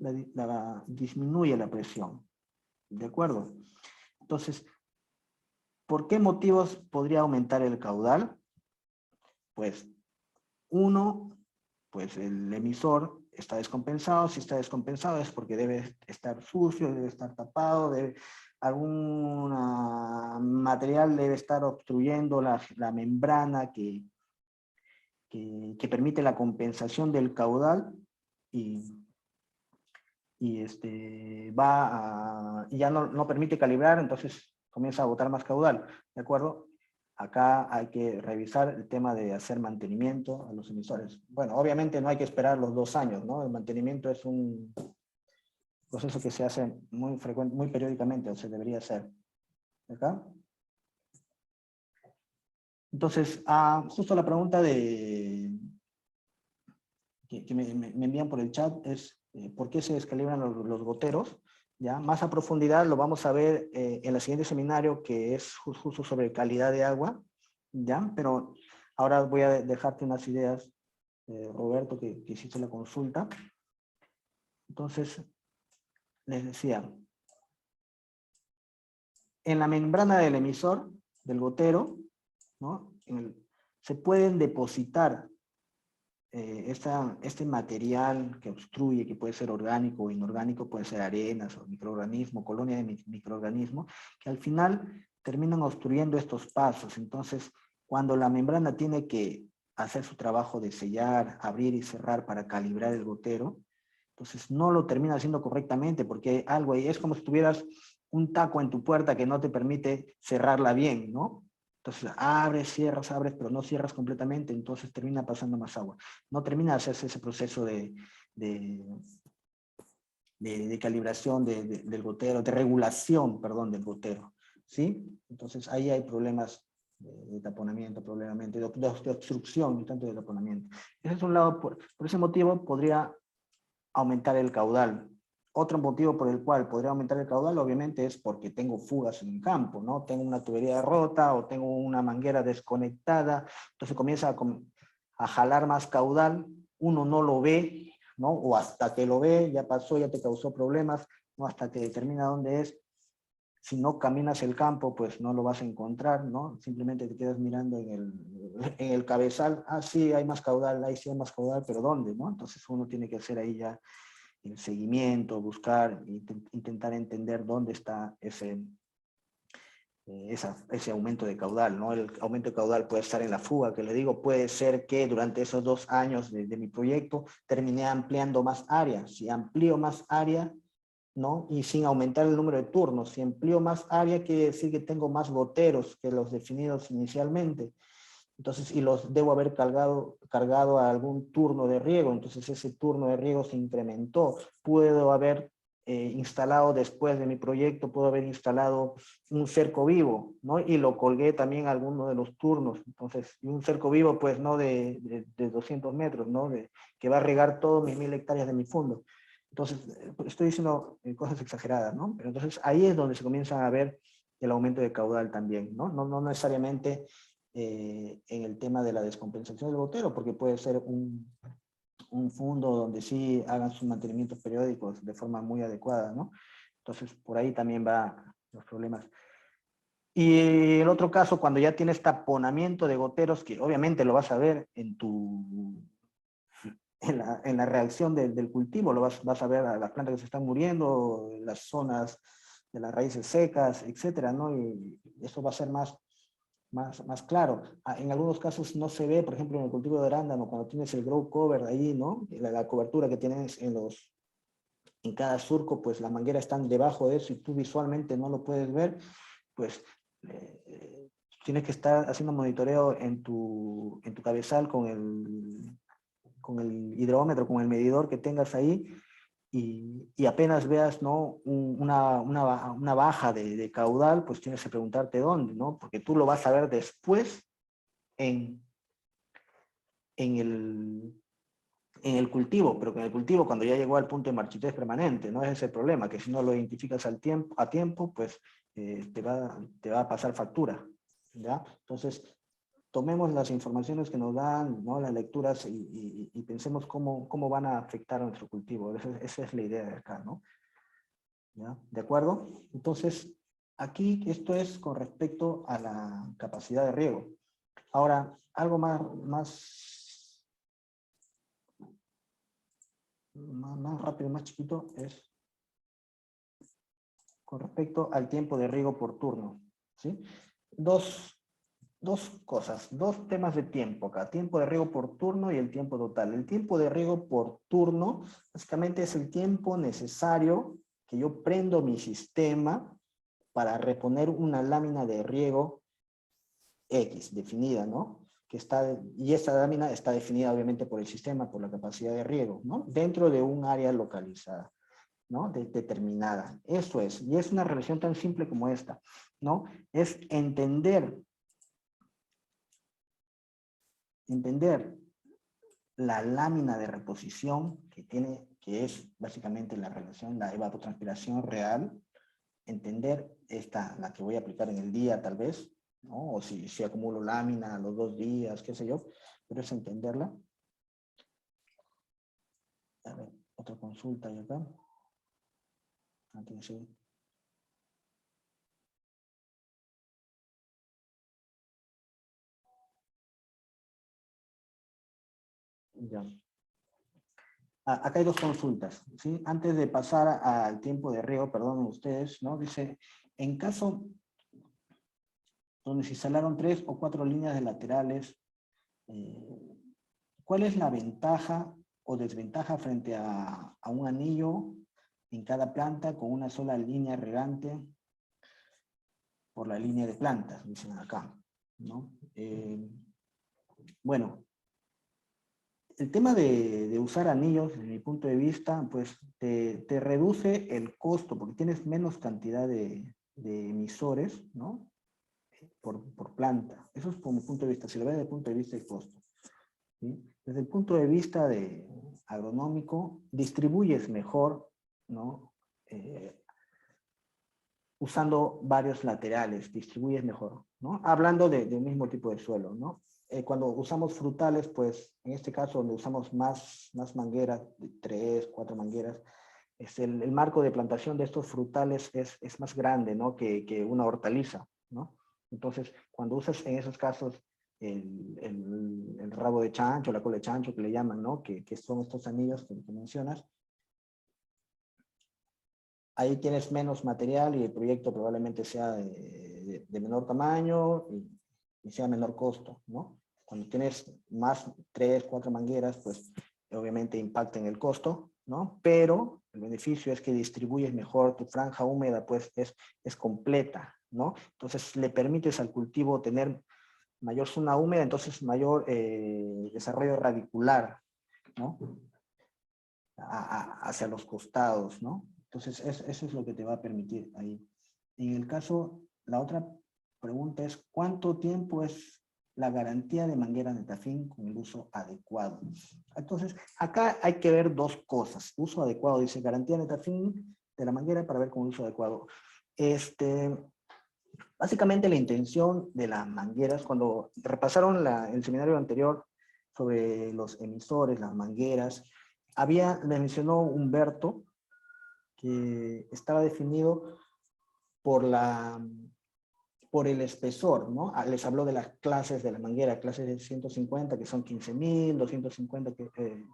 disminuye la presión. ¿De acuerdo? Entonces, ¿por qué motivos podría aumentar el caudal? Pues, uno, pues el emisor está descompensado. Si está descompensado es porque debe estar sucio, debe estar tapado, debe algún material debe estar obstruyendo la membrana que permite la compensación del caudal y ya no permite calibrar, entonces comienza a botar más caudal, ¿de acuerdo? Acá hay que revisar el tema de hacer mantenimiento a los emisores. Bueno, obviamente no hay que esperar los 2 años, ¿no? El mantenimiento es un proceso que se hace muy frecuente, muy periódicamente, o se debería hacer. ¿Acá? Entonces, justo la pregunta que me envían por el chat es ¿por qué se descalibran los goteros? ¿Ya? Más a profundidad lo vamos a ver en el siguiente seminario, que es justo sobre calidad de agua, ¿ya? Pero ahora voy a dejarte unas ideas, Roberto, que hiciste la consulta. Entonces, les decía, en la membrana del emisor, del gotero, ¿no? Se pueden depositar este material que obstruye, que puede ser orgánico o inorgánico, puede ser arenas o microorganismos, colonia de microorganismos, que al final terminan obstruyendo estos pasos. Entonces, cuando la membrana tiene que hacer su trabajo de sellar, abrir y cerrar para calibrar el gotero, entonces no lo termina haciendo correctamente porque hay algo ahí. Es como si tuvieras un taco en tu puerta que no te permite cerrarla bien, ¿no? Entonces abres, pero no cierras completamente, entonces termina pasando más agua. No termina de hacerse ese proceso de calibración del gotero, de regulación, perdón, del gotero, ¿sí? Entonces ahí hay problemas de taponamiento, probablemente, de obstrucción, no tanto de taponamiento. Ese es un lado, por ese motivo podría aumentar el caudal. Otro motivo por el cual podría aumentar el caudal, obviamente, es porque tengo fugas en el campo, ¿no? Tengo una tubería rota o tengo una manguera desconectada, entonces comienza a jalar más caudal, uno no lo ve, ¿no? O hasta que lo ve, ya pasó, ya te causó problemas, ¿no? Hasta que determina dónde es. Si no caminas el campo, pues no lo vas a encontrar, ¿no? Simplemente te quedas mirando en el cabezal, sí, hay más caudal, ahí sí hay más caudal, pero ¿dónde, no? Entonces uno tiene que hacer ahí ya el seguimiento, buscar, intentar entender dónde está ese aumento de caudal, ¿no? El aumento de caudal puede estar en la fuga, que le digo, puede ser que durante esos 2 años de mi proyecto terminé ampliando más área. Si amplío más área, ¿no? Y sin aumentar el número de turnos. Si amplío más área, quiere decir que tengo más goteros que los definidos inicialmente. Entonces, y los debo haber cargado a algún turno de riego, entonces ese turno de riego se incrementó. Puedo haber instalado después de mi proyecto, puedo haber instalado un cerco vivo, ¿no? Y lo colgué también a alguno de los turnos. Entonces, y un cerco vivo, pues, no de 200 metros, ¿no? Que va a regar todos mis 1000 hectáreas de mi fondo. Entonces, estoy diciendo cosas exageradas, ¿no? Pero entonces ahí es donde se comienza a ver el aumento de caudal también, ¿no? No necesariamente en el tema de la descompensación del gotero, porque puede ser un fondo donde sí hagan sus mantenimientos periódicos de forma muy adecuada, ¿no? Entonces, por ahí también va los problemas. Y el otro caso, cuando ya tienes taponamiento de goteros, que obviamente lo vas a ver en la reacción del cultivo, vas a ver a las plantas que se están muriendo, las zonas de las raíces secas, etcétera, ¿no? Y eso va a ser más claro. En algunos casos no se ve, por ejemplo, en el cultivo de arándano, cuando tienes el grow cover ahí, ¿no? La cobertura que tienes en cada surco, pues la manguera está debajo de eso y tú visualmente no lo puedes ver, pues tienes que estar haciendo monitoreo en tu cabezal con el hidrómetro, con el medidor que tengas ahí, y apenas veas, ¿no? una baja de caudal, pues tienes que preguntarte dónde, ¿no? Porque tú lo vas a ver después en el cultivo, pero que en el cultivo cuando ya llegó al punto de marchitez permanente, no es ese el problema, que si no lo identificas a tiempo, pues te va a pasar factura, ¿ya? Entonces, tomemos las informaciones que nos dan, ¿no? Las lecturas y pensemos cómo van a afectar a nuestro cultivo. Esa es la idea de acá, ¿no? ¿Ya? ¿De acuerdo? Entonces, aquí esto es con respecto a la capacidad de riego. Ahora, algo más rápido, más chiquito, es con respecto al tiempo de riego por turno, ¿sí? Dos cosas, dos temas de tiempo acá, tiempo de riego por turno y el tiempo total. El tiempo de riego por turno básicamente es el tiempo necesario que yo prendo mi sistema para reponer una lámina de riego X definida, ¿no? Y esta lámina está definida obviamente por el sistema, por la capacidad de riego, ¿no? Dentro de un área localizada, ¿no? Determinada. Eso es, y es una relación tan simple como esta, ¿no? Es entender la lámina de reposición que es básicamente la relación, la evapotranspiración real, entender la que voy a aplicar en el día tal vez, ¿no? O si acumulo lámina a los 2 días, qué sé yo, pero es entenderla. A ver, otra consulta y acá. Atención. Ya. Acá hay dos consultas, ¿sí? Antes de pasar al tiempo de riego, perdonen ustedes, ¿no? Dice, en caso donde se instalaron 3 o 4 líneas de laterales, ¿cuál es la ventaja o desventaja frente a un anillo en cada planta con una sola línea regante por la línea de plantas? Dicen acá, ¿no? Bueno, el tema de usar anillos, desde mi punto de vista, pues te reduce el costo, porque tienes menos cantidad de emisores, ¿no? Por planta. Eso es por mi punto de vista, si lo ves desde el punto de vista del costo, ¿sí? Desde el punto de vista agronómico, distribuyes mejor, ¿no? Usando varios laterales, distribuyes mejor, ¿no? Hablando del mismo tipo de suelo, ¿no? Cuando usamos frutales, pues en este caso donde usamos más mangueras, 3, 4 mangueras, el marco de plantación de estos frutales es más grande, ¿no? que una hortaliza, ¿no? Entonces, cuando usas en esos casos el rabo de chancho, la cola de chancho que le llaman, ¿no? Que son estos anillos que mencionas, ahí tienes menos material y el proyecto probablemente sea de menor tamaño y sea menor costo, ¿no? Cuando tienes más 3, 4 mangueras, pues obviamente impacta en el costo, ¿no? Pero el beneficio es que distribuyes mejor, tu franja húmeda pues es completa, ¿no? Entonces le permites al cultivo tener mayor zona húmeda, entonces mayor desarrollo radicular, ¿no? Hacia los costados, ¿no? Entonces, eso es lo que te va a permitir ahí. En el caso, la otra pregunta es, ¿cuánto tiempo es la garantía de manguera Netafim con el uso adecuado? Entonces, acá hay que ver dos cosas. Uso adecuado, dice, garantía Netafim de la manguera para ver con uso adecuado. Básicamente la intención de las mangueras, cuando repasaron el seminario anterior sobre los emisores, las mangueras, me mencionó Humberto que estaba definido por el espesor, ¿no? Les habló de las clases de la manguera, clases de 150 que son 15.000, 250 que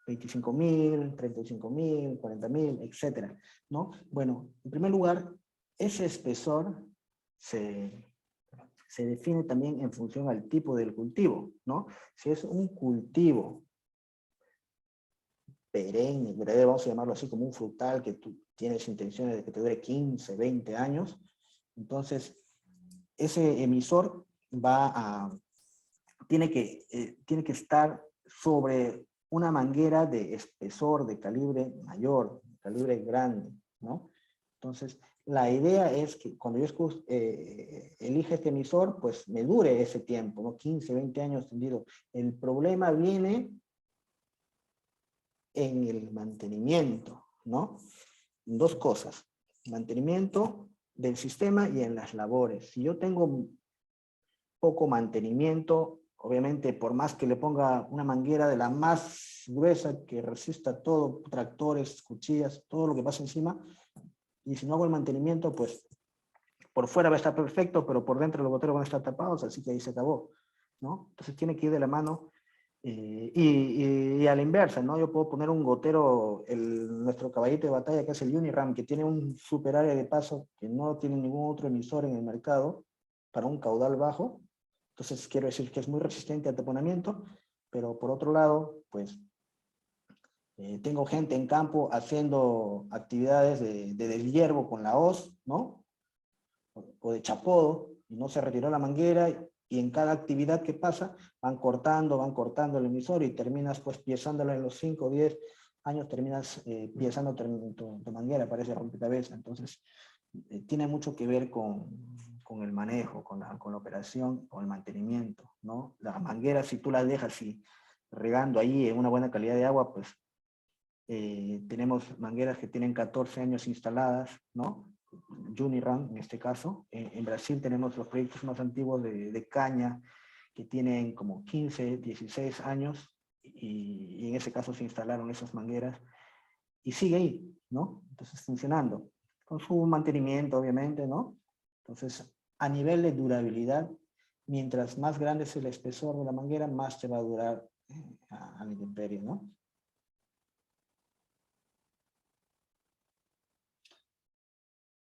25.000, 35.000, 40.000, etcétera, ¿no? Bueno, en primer lugar, ese espesor se define también en función al tipo del cultivo, ¿no? Si es un cultivo perenne, vamos a llamarlo así, como un frutal que tú tienes intenciones de que te dure 15, 20 años, entonces ese emisor tiene que estar sobre una manguera de espesor, de calibre mayor, calibre grande, ¿no? Entonces, la idea es que cuando yo elige este emisor, pues me dure ese tiempo, ¿no? 15, 20 años tendido. El problema viene en el mantenimiento, ¿no? Dos cosas, mantenimiento del sistema y en las labores. Si yo tengo poco mantenimiento, obviamente por más que le ponga una manguera de la más gruesa que resista todo, tractores, cuchillas, todo lo que pasa encima, y si no hago el mantenimiento, pues por fuera va a estar perfecto, pero por dentro los goteros van a estar tapados, así que ahí se acabó, ¿no? Entonces tiene que ir de la mano Y a la inversa, ¿no? Yo puedo poner un gotero, nuestro caballito de batalla, que es el Uniram, que tiene un super área de paso que no tiene ningún otro emisor en el mercado para un caudal bajo. Entonces, quiero decir que es muy resistente al taponamiento, pero por otro lado, pues, tengo gente en campo haciendo actividades de deshiervo con la hoz, ¿no? O de chapodo, y no se retiró la manguera, y en cada actividad que pasa van cortando el emisor y terminas pues piezándolo en los 5 o 10 años, terminas piezando tu manguera, parece rompecabezas. Entonces, tiene mucho que ver con el manejo, con la operación, con el mantenimiento, ¿no? Las mangueras, si tú las dejas así, regando ahí en una buena calidad de agua, pues tenemos mangueras que tienen 14 años instaladas, ¿no? Uniram en este caso. En Brasil tenemos los proyectos más antiguos de caña que tienen como 15, 16 años y en ese caso se instalaron esas mangueras y sigue ahí, ¿no? Entonces funcionando, con su mantenimiento obviamente, ¿no? Entonces a nivel de durabilidad, mientras más grande es el espesor de la manguera, más te va a durar a la intemperie, ¿no?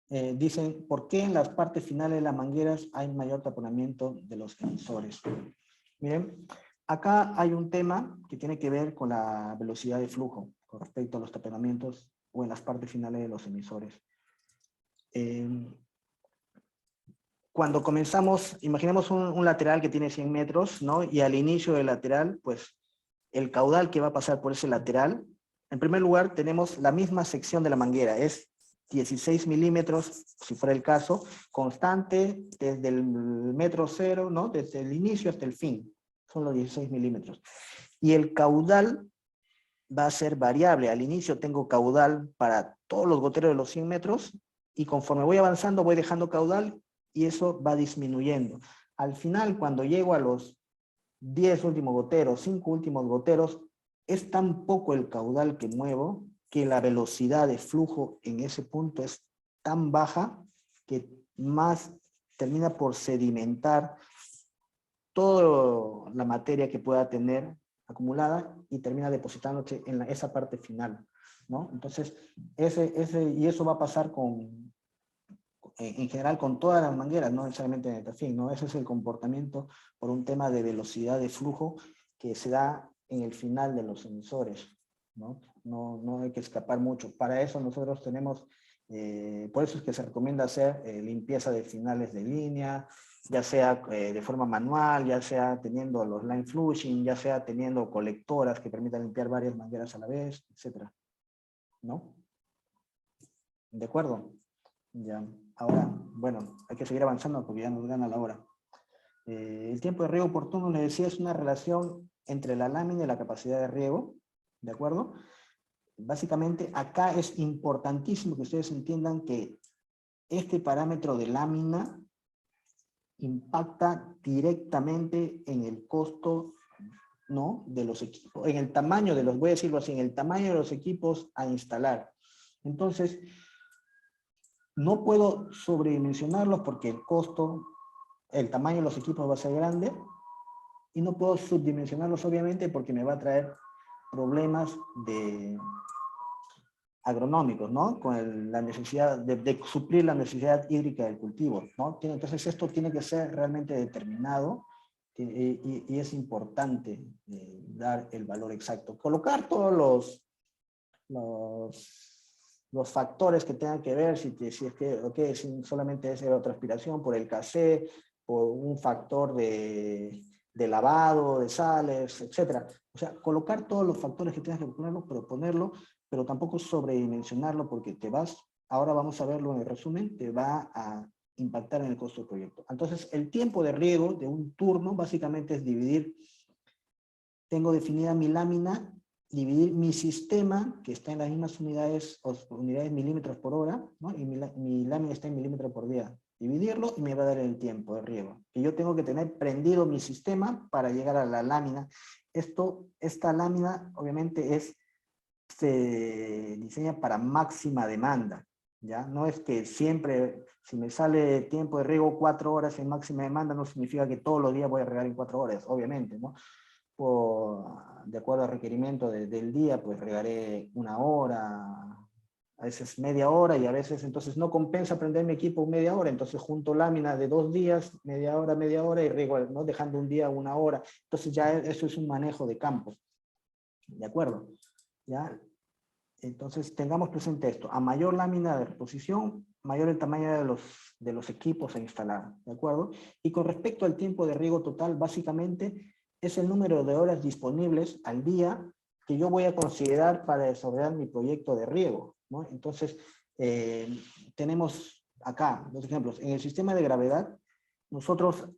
Dicen, ¿por qué en las partes finales de las mangueras hay mayor taponamiento de los emisores? Miren, acá hay un tema que tiene que ver con la velocidad de flujo con respecto a los taponamientos o en las partes finales de los emisores. Cuando comenzamos, imaginemos un lateral que tiene 100 metros, ¿no? Y al inicio del lateral, pues el caudal que va a pasar por ese lateral, en primer lugar tenemos la misma sección de la manguera, es 16 milímetros, si fuera el caso, constante desde el metro cero, ¿no? Desde el inicio hasta el fin, son los 16 milímetros. Y el caudal va a ser variable. Al inicio tengo caudal para todos los goteros de los 100 metros y conforme voy avanzando voy dejando caudal y eso va disminuyendo. Al final, cuando llego a los 10 últimos goteros, 5 últimos goteros, es tan poco el caudal que muevo que la velocidad de flujo en ese punto es tan baja que más termina por sedimentar toda la materia que pueda tener acumulada y termina depositándose en esa parte final, ¿no? Entonces, y eso va a pasar en general con todas las mangueras, no necesariamente en el Tafin, ¿no? Ese es el comportamiento por un tema de velocidad de flujo que se da en el final de los emisores, ¿no? No hay que escapar mucho. Para eso nosotros tenemos, por eso es que se recomienda hacer limpieza de finales de línea, ya sea de forma manual, ya sea teniendo los line flushing, ya sea teniendo colectoras que permitan limpiar varias mangueras a la vez, etcétera, ¿no? ¿De acuerdo? Ya. Ahora, bueno, hay que seguir avanzando porque ya nos gana la hora. El tiempo de riego oportuno, les decía, es una relación entre la lámina y la capacidad de riego, ¿de acuerdo? Básicamente, acá es importantísimo que ustedes entiendan que este parámetro de lámina impacta directamente en el costo, ¿no? De los equipos, en el tamaño de los, voy a decirlo así, en el tamaño de los equipos a instalar. Entonces, no puedo sobredimensionarlos porque el costo, el tamaño de los equipos va a ser grande, y no puedo subdimensionarlos obviamente porque me va a traer problemas agronómicos, ¿no? Con la necesidad de suplir la necesidad hídrica del cultivo, ¿no? Entonces esto tiene que ser realmente determinado y es importante dar el valor exacto. Colocar todos los factores que tengan que ver, si es que, okay, si solamente es evapotranspiración por el casé, por un factor de lavado, de sales, etc. O sea, colocar todos los factores que tengas que ponerlo, pero tampoco sobredimensionarlo porque ahora vamos a verlo en el resumen, te va a impactar en el costo del proyecto. Entonces, el tiempo de riego de un turno básicamente es dividir, tengo definida mi lámina, dividir mi sistema, que está en las mismas unidades milímetros por hora, ¿no? Y mi lámina está en milímetros por día. Dividirlo y me va a dar el tiempo de riego. Y yo tengo que tener prendido mi sistema para llegar a la lámina. Esta lámina, obviamente, se diseña para máxima demanda, ¿ya? No es que siempre, si me sale tiempo de riego 4 horas en máxima demanda, no significa que todos los días voy a regar en 4 horas, obviamente, ¿no? de acuerdo al requerimiento del día, pues regaré 1 hora, a veces media hora, y a veces entonces no compensa prender mi equipo media hora, entonces junto láminas de 2 días, media hora, y riego, ¿no? Dejando un día 1 hora. Entonces ya eso es un manejo de campo. ¿De acuerdo? ¿Ya? Entonces tengamos presente esto. A mayor lámina de reposición, mayor el tamaño de los equipos a instalar. ¿De acuerdo? Y con respecto al tiempo de riego total, básicamente es el número de horas disponibles al día que yo voy a considerar para desarrollar mi proyecto de riego, ¿no? Entonces, tenemos acá dos ejemplos. En el sistema de gravedad, nosotros,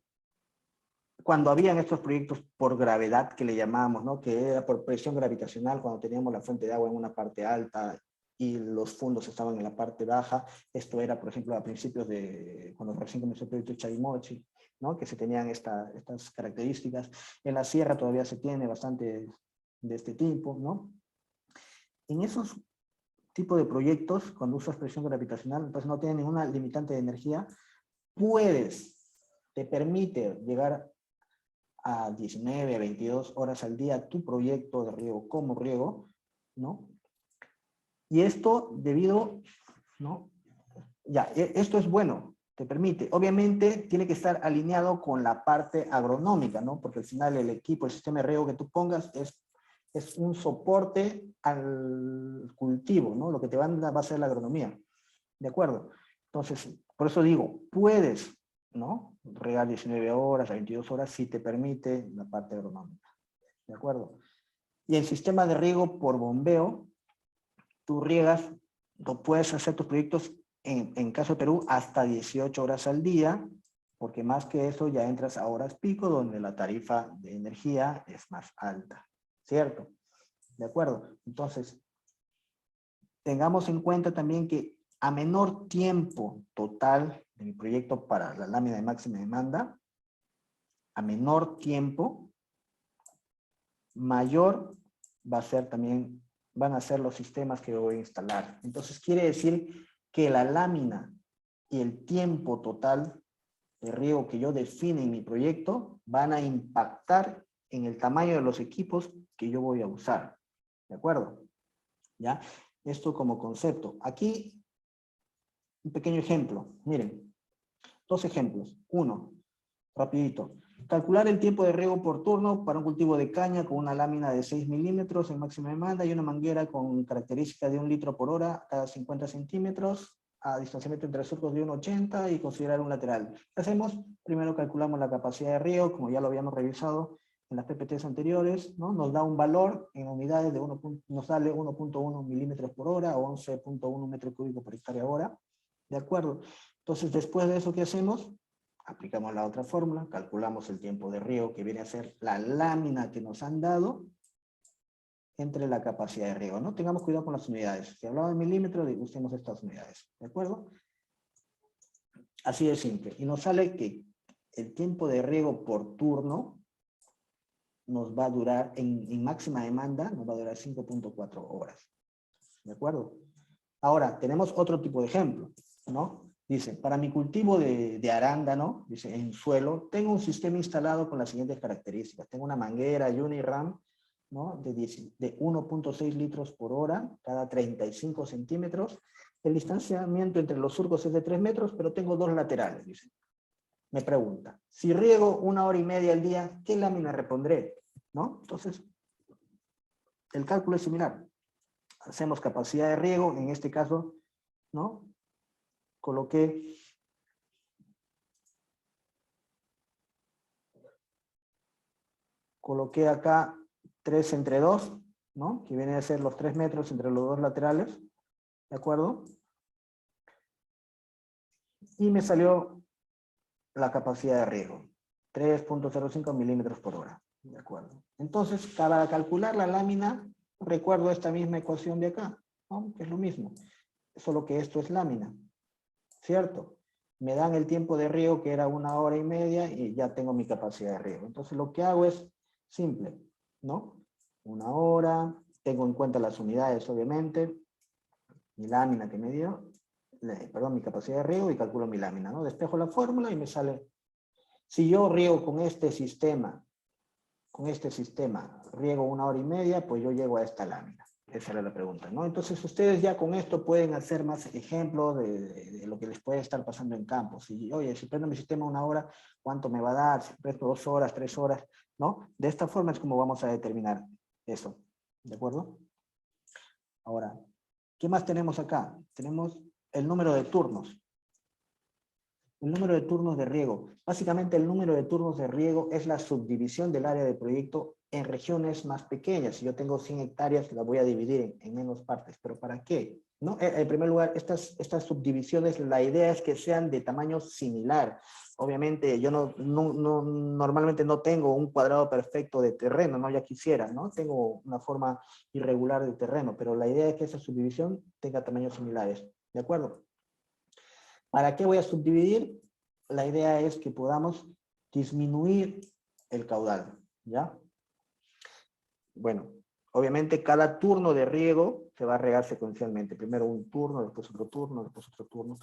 cuando habían estos proyectos por gravedad que le llamábamos, ¿no? Que era por presión gravitacional, cuando teníamos la fuente de agua en una parte alta y los fondos estaban en la parte baja, esto era, por ejemplo, a principios de, cuando recién comenzó el proyecto Chavimochi, ¿no? Que se tenían estas características. En la sierra todavía se tiene bastante de este tipo, ¿no? En esos tipos de proyectos, cuando usas presión gravitacional, entonces no tiene ninguna limitante de energía, te permite llegar a 19, 22 horas al día tu proyecto de riego como riego, ¿no? Y esto debido, ¿no? Ya, esto es bueno, te permite. Obviamente tiene que estar alineado con la parte agronómica, ¿no? Porque al final el equipo, el sistema de riego que tú pongas es un soporte al cultivo, ¿no? Lo que te va a ser la agronomía. ¿De acuerdo? Entonces, por eso digo, puedes, ¿no? Regar 19 horas a 22 horas si te permite la parte agronómica. ¿De acuerdo? Y el sistema de riego por bombeo, tú riegas, tú puedes hacer tus proyectos en caso de Perú hasta 18 horas al día, porque más que eso ya entras a horas pico donde la tarifa de energía es más alta. ¿Cierto? ¿De acuerdo? Entonces, tengamos en cuenta también que a menor tiempo total de mi proyecto para la lámina de máxima demanda, a menor tiempo, mayor va a ser también, van a ser los sistemas que voy a instalar. Entonces quiere decir que la lámina y el tiempo total de riego que yo define en mi proyecto van a impactar en el tamaño de los equipos que yo voy a usar. ¿De acuerdo? ¿Ya? Esto como concepto. Aquí, un pequeño ejemplo. Miren, 2 ejemplos. Uno, rapidito. Calcular el tiempo de riego por turno para un cultivo de caña con una lámina de 6 milímetros en máxima demanda y una manguera con características de 1 litro por hora cada 50 centímetros a distanciamiento entre surcos de 1,80 y considerar un lateral. ¿Qué hacemos? Primero calculamos la capacidad de riego, como ya lo habíamos revisado en las PPTs anteriores, ¿no? Nos da un valor en unidades de nos sale 1,1 milímetros por hora o 11,1 metros cúbicos por hectárea hora. ¿De acuerdo? Entonces, después de eso, ¿qué hacemos? Aplicamos la otra fórmula, calculamos el tiempo de riego, que viene a ser la lámina que nos han dado, entre la capacidad de riego, ¿no? Tengamos cuidado con las unidades. Si hablamos de milímetros, usemos estas unidades, ¿de acuerdo? Así de simple. Y nos sale que el tiempo de riego por turno nos va a durar, en máxima demanda, nos va a durar 5,4 horas. ¿De acuerdo? Ahora, tenemos otro tipo de ejemplo, ¿no? Dice, para mi cultivo de arándano, dice, en suelo, tengo un sistema instalado con las siguientes características. Tengo una manguera Uniram, ¿no? De 1,6 litros por hora, cada 35 centímetros. El distanciamiento entre los surcos es de 3 metros, pero tengo 2 laterales, dice. Me pregunta, si riego 1 hora y media al día, ¿qué lámina repondré? ¿No? Entonces, el cálculo es similar. Hacemos capacidad de riego, en este caso, ¿no? Coloqué acá 3 entre 2, ¿no? Que vienen a ser los 3 metros entre los 2 laterales, ¿de acuerdo? Y me salió la capacidad de riego, 3,05 milímetros por hora, ¿de acuerdo? Entonces, para calcular la lámina, recuerdo esta misma ecuación de acá, ¿no? Que es lo mismo, solo que esto es lámina, ¿cierto? Me dan el tiempo de riego que era 1 hora y media y ya tengo mi capacidad de riego. Entonces lo que hago es simple, ¿no? 1 hora, tengo en cuenta las unidades obviamente, mi lámina que me dio, perdón, mi capacidad de riego y calculo mi lámina, ¿no? Despejo la fórmula y me sale, si yo riego con este sistema con este sistema riego 1 hora y media, pues yo llego a esta lámina. Esa era la pregunta, ¿no? Entonces ustedes ya con esto pueden hacer más ejemplos de lo que les puede estar pasando en campo. Si, oye, si prendo mi sistema 1 hora, ¿cuánto me va a dar? Si presto 2 horas, 3 horas, ¿no? De esta forma es como vamos a determinar eso, ¿de acuerdo? Ahora, ¿qué más tenemos acá? Tenemos el número de turnos. El número de turnos de riego. Básicamente el número de turnos de riego es la subdivisión del área de proyecto en regiones más pequeñas. Si yo tengo 100 hectáreas, la voy a dividir en menos partes. ¿Pero para qué? ¿No? En primer lugar, estas subdivisiones, la idea es que sean de tamaño similar. Obviamente, yo normalmente no tengo un cuadrado perfecto de terreno, ¿no? Ya quisiera, ¿no? Tengo una forma irregular de terreno, pero la idea es que esa subdivisión tenga tamaños similares. ¿De acuerdo? ¿Para qué voy a subdividir? La idea es que podamos disminuir el caudal, ¿ya? Bueno, obviamente cada turno de riego se va a regar secuencialmente. Primero un turno, después otro turno, después otro turno,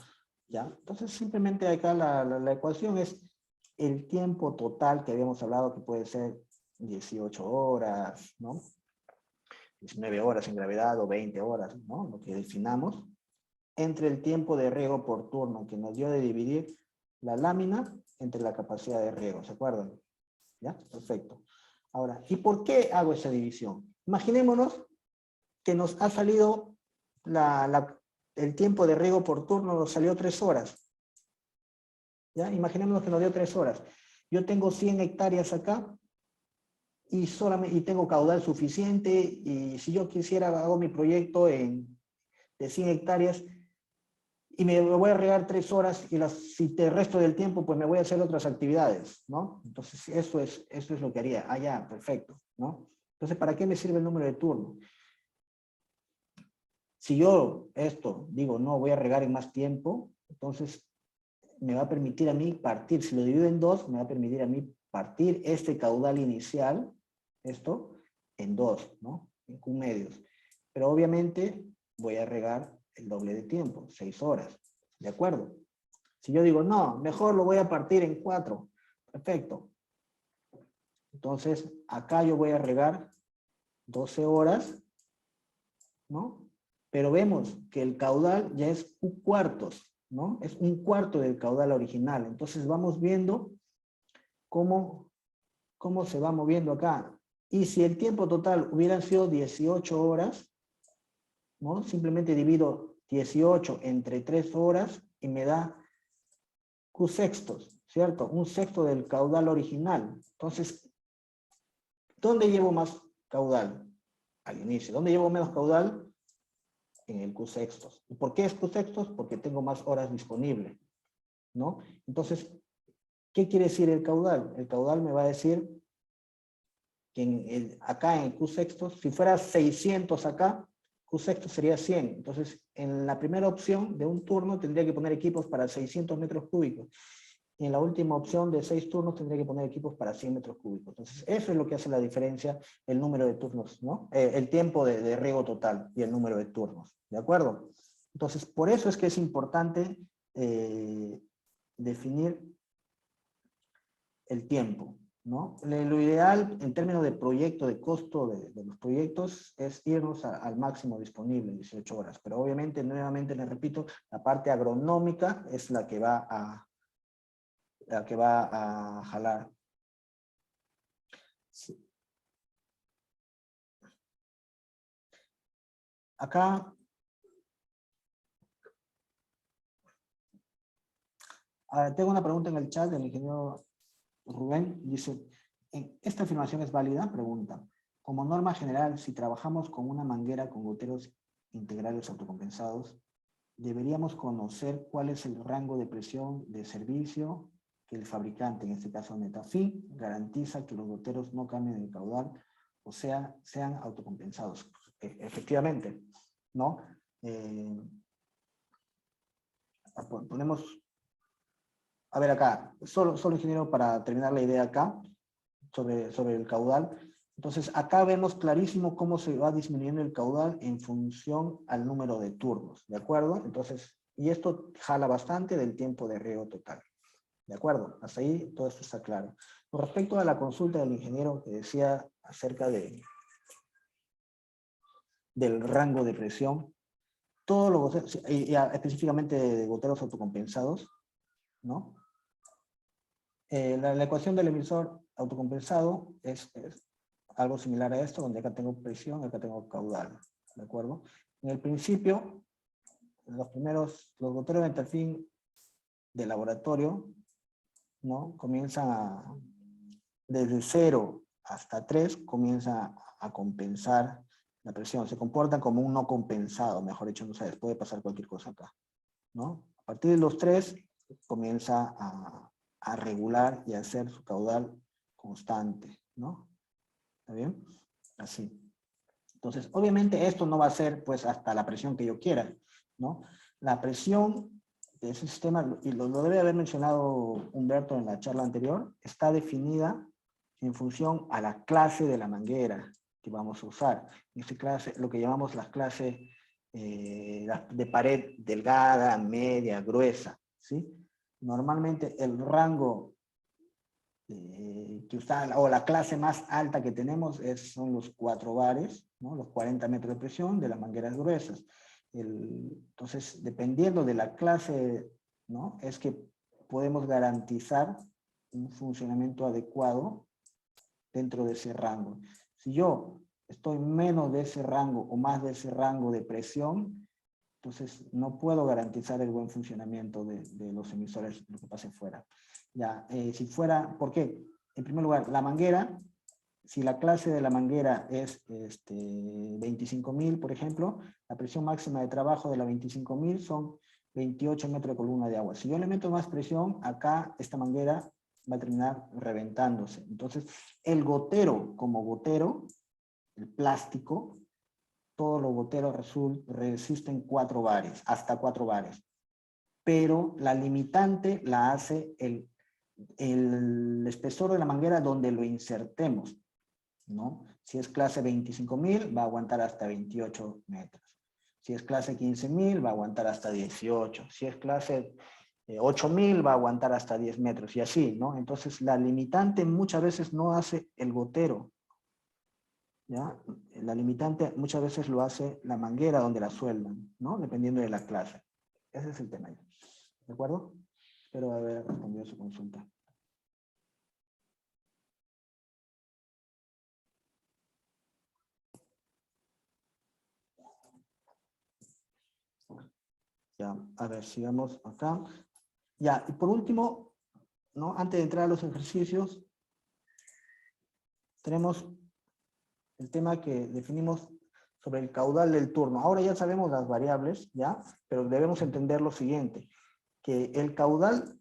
¿ya? Entonces simplemente acá la ecuación es el tiempo total que habíamos hablado, que puede ser 18 horas, ¿no? 19 horas en gravedad o 20 horas, ¿no? Lo que definamos, entre el tiempo de riego por turno que nos dio de dividir la lámina entre la capacidad de riego, ¿se acuerdan? ¿Ya? Perfecto. Ahora, ¿y por qué hago esa división? Imaginémonos que nos ha salido el tiempo de riego por turno, nos salió 3 horas. ¿Ya? Imaginémonos que nos dio 3 horas. Yo tengo 100 hectáreas acá y tengo caudal suficiente, y si yo quisiera hago mi proyecto de 100 hectáreas y me voy a regar 3 horas y si el resto del tiempo pues me voy a hacer otras actividades, ¿no? Entonces eso es lo que haría. Ah, ya, perfecto, ¿no? Entonces, ¿para qué me sirve el número de turno? Si yo digo, no, voy a regar en más tiempo, entonces me va a permitir a mí partir, si lo divido en 2, me va a permitir a mí partir este caudal inicial, en 2, ¿no? En Q medios. Pero obviamente voy a regar el doble de tiempo, 6 horas, ¿de acuerdo? Si yo digo, no, mejor lo voy a partir en 4, perfecto. Entonces, acá yo voy a regar 12 horas, ¿no? Pero vemos que el caudal ya es Q cuartos, ¿no? Es un cuarto del caudal original. Entonces vamos viendo cómo se va moviendo acá. Y si el tiempo total hubieran sido 18 horas, ¿no? Simplemente divido 18 entre 3 horas y me da Q sextos, ¿cierto? Un sexto del caudal original. Entonces, ¿dónde llevo más caudal? Al inicio. ¿Dónde llevo menos caudal? En el Q sextos. ¿Y por qué es Q sextos? Porque tengo más horas disponibles, ¿no? Entonces, ¿qué quiere decir el caudal? El caudal me va a decir que acá en Q sextos, si fuera 600 acá, Q sextos sería 100. Entonces, en la primera opción de un turno tendría que poner equipos para 600 metros cúbicos. Y en la última opción de 6 turnos tendría que poner equipos para 100 metros cúbicos. Entonces, eso es lo que hace la diferencia, el número de turnos, ¿no? El tiempo de riego total y el número de turnos, ¿de acuerdo? Entonces, por eso es que es importante definir el tiempo, ¿no? Lo ideal en términos de proyecto, de costo de los proyectos, es irnos al máximo disponible, 18 horas. Pero obviamente, nuevamente les repito, la parte agronómica es la que va a jalar. Sí. Acá, tengo una pregunta en el chat del ingeniero Rubén. Dice, ¿esta afirmación es válida? Pregunta. Como norma general, si trabajamos con una manguera con goteros integrales autocompensados, deberíamos conocer cuál es el rango de presión de servicio que el fabricante, en este caso Netafim, garantiza que los goteros no cambien de caudal, o sea, sean autocompensados. Efectivamente, ¿no? Ponemos, a ver acá, solo ingeniero para terminar la idea acá, sobre el caudal. Entonces, acá vemos clarísimo cómo se va disminuyendo el caudal en función al número de turnos, ¿de acuerdo? Entonces, y esto jala bastante del tiempo de riego total, ¿de acuerdo? Hasta ahí todo esto está claro. Con respecto a la consulta del ingeniero que decía acerca del rango de presión, todos los goteros, y específicamente de goteros autocompensados, ¿no? La ecuación del emisor autocompensado es algo similar a esto, donde acá tengo presión, acá tengo caudal, ¿de acuerdo? En el principio, los goteros de Enthalpy de laboratorio, ¿no? Comienzan desde 0 hasta 3, comienza a compensar la presión. Se comportan como un no compensado, mejor dicho, no sabes, puede pasar cualquier cosa acá, ¿no? A partir de los 3, comienza a regular y a hacer su caudal constante, ¿no? ¿Está bien? Así. Entonces, obviamente esto no va a ser pues hasta la presión que yo quiera, ¿no? La presión de ese sistema, y lo debe haber mencionado Humberto en la charla anterior, está definida en función a la clase de la manguera que vamos a usar. En esta clase, lo que llamamos las clases de pared delgada, media, gruesa, ¿sí? Normalmente el rango que está, o la clase más alta que tenemos son los 4 bares, ¿no? Los 40 metros de presión de las mangueras gruesas. Entonces, dependiendo de la clase, ¿no? Es que podemos garantizar un funcionamiento adecuado dentro de ese rango. Si yo estoy menos de ese rango o más de ese rango de presión, entonces no puedo garantizar el buen funcionamiento de los emisores, lo que pase fuera. Ya, si fuera, ¿por qué? En primer lugar, la manguera, si la clase de la manguera es 25.000, por ejemplo, la presión máxima de trabajo de la 25.000 son 28 metros de columna de agua. Si yo le meto más presión, acá esta manguera va a terminar reventándose. Entonces, el gotero como gotero, el plástico, todos los goteros resisten 4 bares, hasta 4 bares. Pero la limitante la hace el espesor de la manguera donde lo insertemos, ¿no? Si es clase 25.000, va a aguantar hasta 28 metros. Si es clase 15.000, va a aguantar hasta 18. Si es clase 8.000, va a aguantar hasta 10 metros, y así, ¿no? Entonces, la limitante muchas veces no hace el gotero, ¿ya? La limitante muchas veces lo hace la manguera donde la sueldan, ¿no? Dependiendo de la clase. Ese es el tema. ¿De acuerdo? Espero haber respondido su consulta. Ya, a ver, sigamos acá. Ya, y por último, ¿no? Antes de entrar a los ejercicios, tenemos el tema que definimos sobre el caudal del turno. Ahora ya sabemos las variables, ¿ya? Pero debemos entender lo siguiente, que el caudal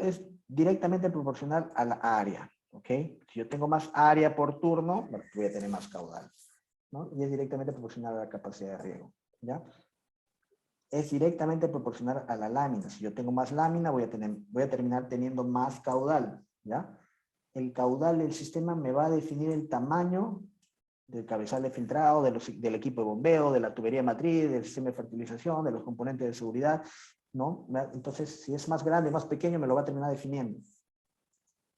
es directamente proporcional a la área, ¿ok? Si yo tengo más área por turno, bueno, voy a tener más caudal, ¿no? Y es directamente proporcional a la capacidad de riego, ¿ya? Es directamente proporcional a la lámina. Si yo tengo más lámina, voy a terminar teniendo más caudal, ¿ya? El caudal del sistema me va a definir el tamaño del cabezal de filtrado, del equipo de bombeo, de la tubería matriz, del sistema de fertilización, de los componentes de seguridad, ¿no? Entonces, si es más grande, más pequeño, me lo va a terminar definiendo,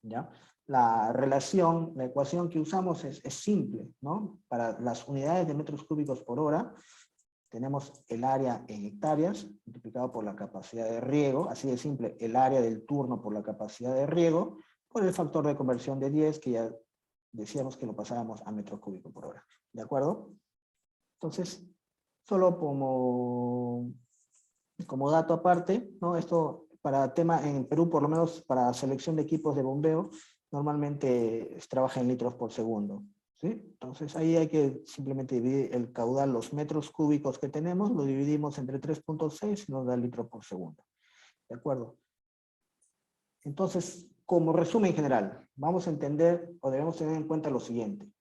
¿ya? La relación, la ecuación que usamos es simple, ¿no? Para las unidades de metros cúbicos por hora, tenemos el área en hectáreas, multiplicado por la capacidad de riego, así de simple, el área del turno por la capacidad de riego, por el factor de conversión de 10, que ya decíamos que lo pasábamos a metros cúbicos por hora. ¿De acuerdo? Entonces, solo como dato aparte, ¿no? Esto para tema en Perú, por lo menos para selección de equipos de bombeo, normalmente se trabaja en litros por segundo, ¿sí? Entonces ahí hay que simplemente dividir el caudal, los metros cúbicos que tenemos, lo dividimos entre 3.6 y nos da litros por segundo. ¿De acuerdo? Entonces, como resumen general, vamos a entender o debemos tener en cuenta lo siguiente.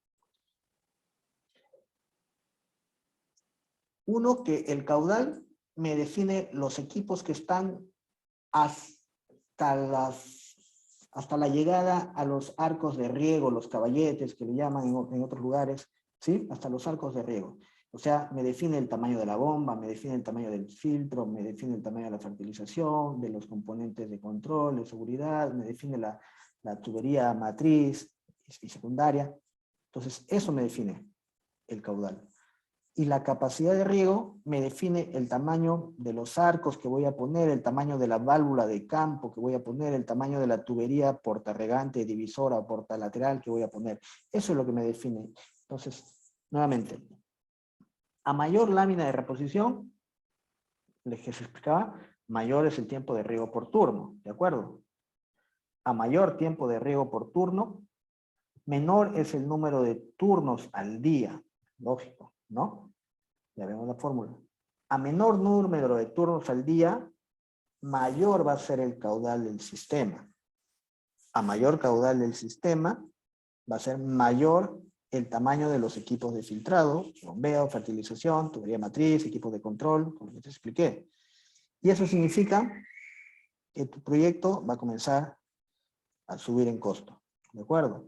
Uno, que el caudal me define los equipos que están hasta la llegada a los arcos de riego, los caballetes que le llaman en otros lugares, ¿sí? Hasta los arcos de riego. O sea, me define el tamaño de la bomba, me define el tamaño del filtro, me define el tamaño de la fertilización, de los componentes de control, de seguridad, me define la tubería matriz y secundaria. Entonces, eso me define el caudal. Y la capacidad de riego me define el tamaño de los arcos que voy a poner, el tamaño de la válvula de campo que voy a poner, el tamaño de la tubería portarregante, divisora o portalateral que voy a poner. Eso es lo que me define. Entonces, nuevamente, a mayor lámina de reposición, les explicaba, mayor es el tiempo de riego por turno, ¿de acuerdo? A mayor tiempo de riego por turno, menor es el número de turnos al día, lógico, ¿no? Ya vemos la fórmula. A menor número de turnos al día, mayor va a ser el caudal del sistema. A mayor caudal del sistema, va a ser mayor el tamaño de los equipos de filtrado, bombeo, fertilización, tubería matriz, equipos de control, como te expliqué. Y eso significa que tu proyecto va a comenzar a subir en costo, ¿de acuerdo?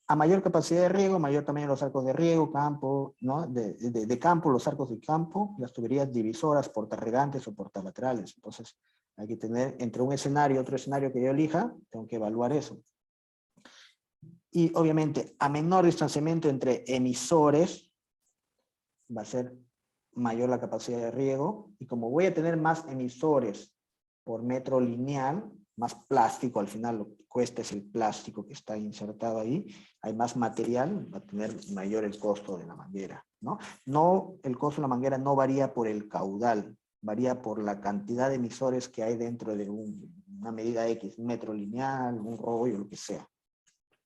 A mayor capacidad de riego, mayor tamaño de los arcos de riego, campo, ¿no? De campo, los arcos de campo, las tuberías divisoras, portarregantes o portalaterales. Entonces, hay que tener entre un escenario y otro escenario que yo elija, tengo que evaluar eso. Y obviamente, a menor distanciamiento entre emisores, va a ser mayor la capacidad de riego. Y como voy a tener más emisores por metro lineal, más plástico, al final lo que cuesta es el plástico que está insertado ahí, hay más material, va a tener mayor el costo de la manguera, ¿no? No, el costo de la manguera no varía por el caudal, varía por la cantidad de emisores que hay dentro de una medida X, metro lineal, un rollo, lo que sea.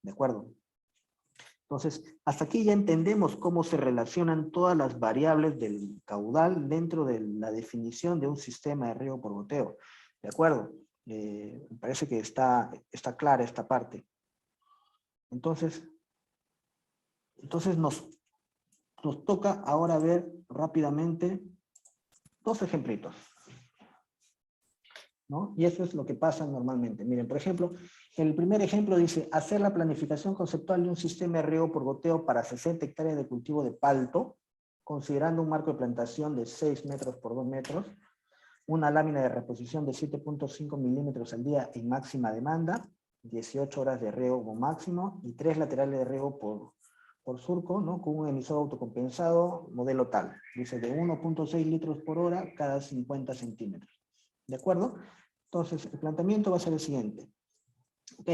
¿De acuerdo? Entonces, hasta aquí ya entendemos cómo se relacionan todas las variables del caudal dentro de la definición de un sistema de riego por goteo. ¿De acuerdo? Me parece que está clara esta parte. Entonces nos toca ahora ver rápidamente dos ejemplitos, ¿no? Y eso es lo que pasa normalmente. Miren, por ejemplo, el primer ejemplo dice, hacer la planificación conceptual de un sistema de riego por goteo para 60 hectáreas de cultivo de palto, considerando un marco de plantación de 6 metros por 2 metros, una lámina de reposición de 7.5 milímetros al día en máxima demanda, 18 horas de riego como máximo, y 3 laterales de riego por surco, ¿no? Con un emisor autocompensado, modelo tal. Dice de 1.6 litros por hora cada 50 centímetros. ¿De acuerdo? Entonces, el planteamiento va a ser el siguiente. Ok,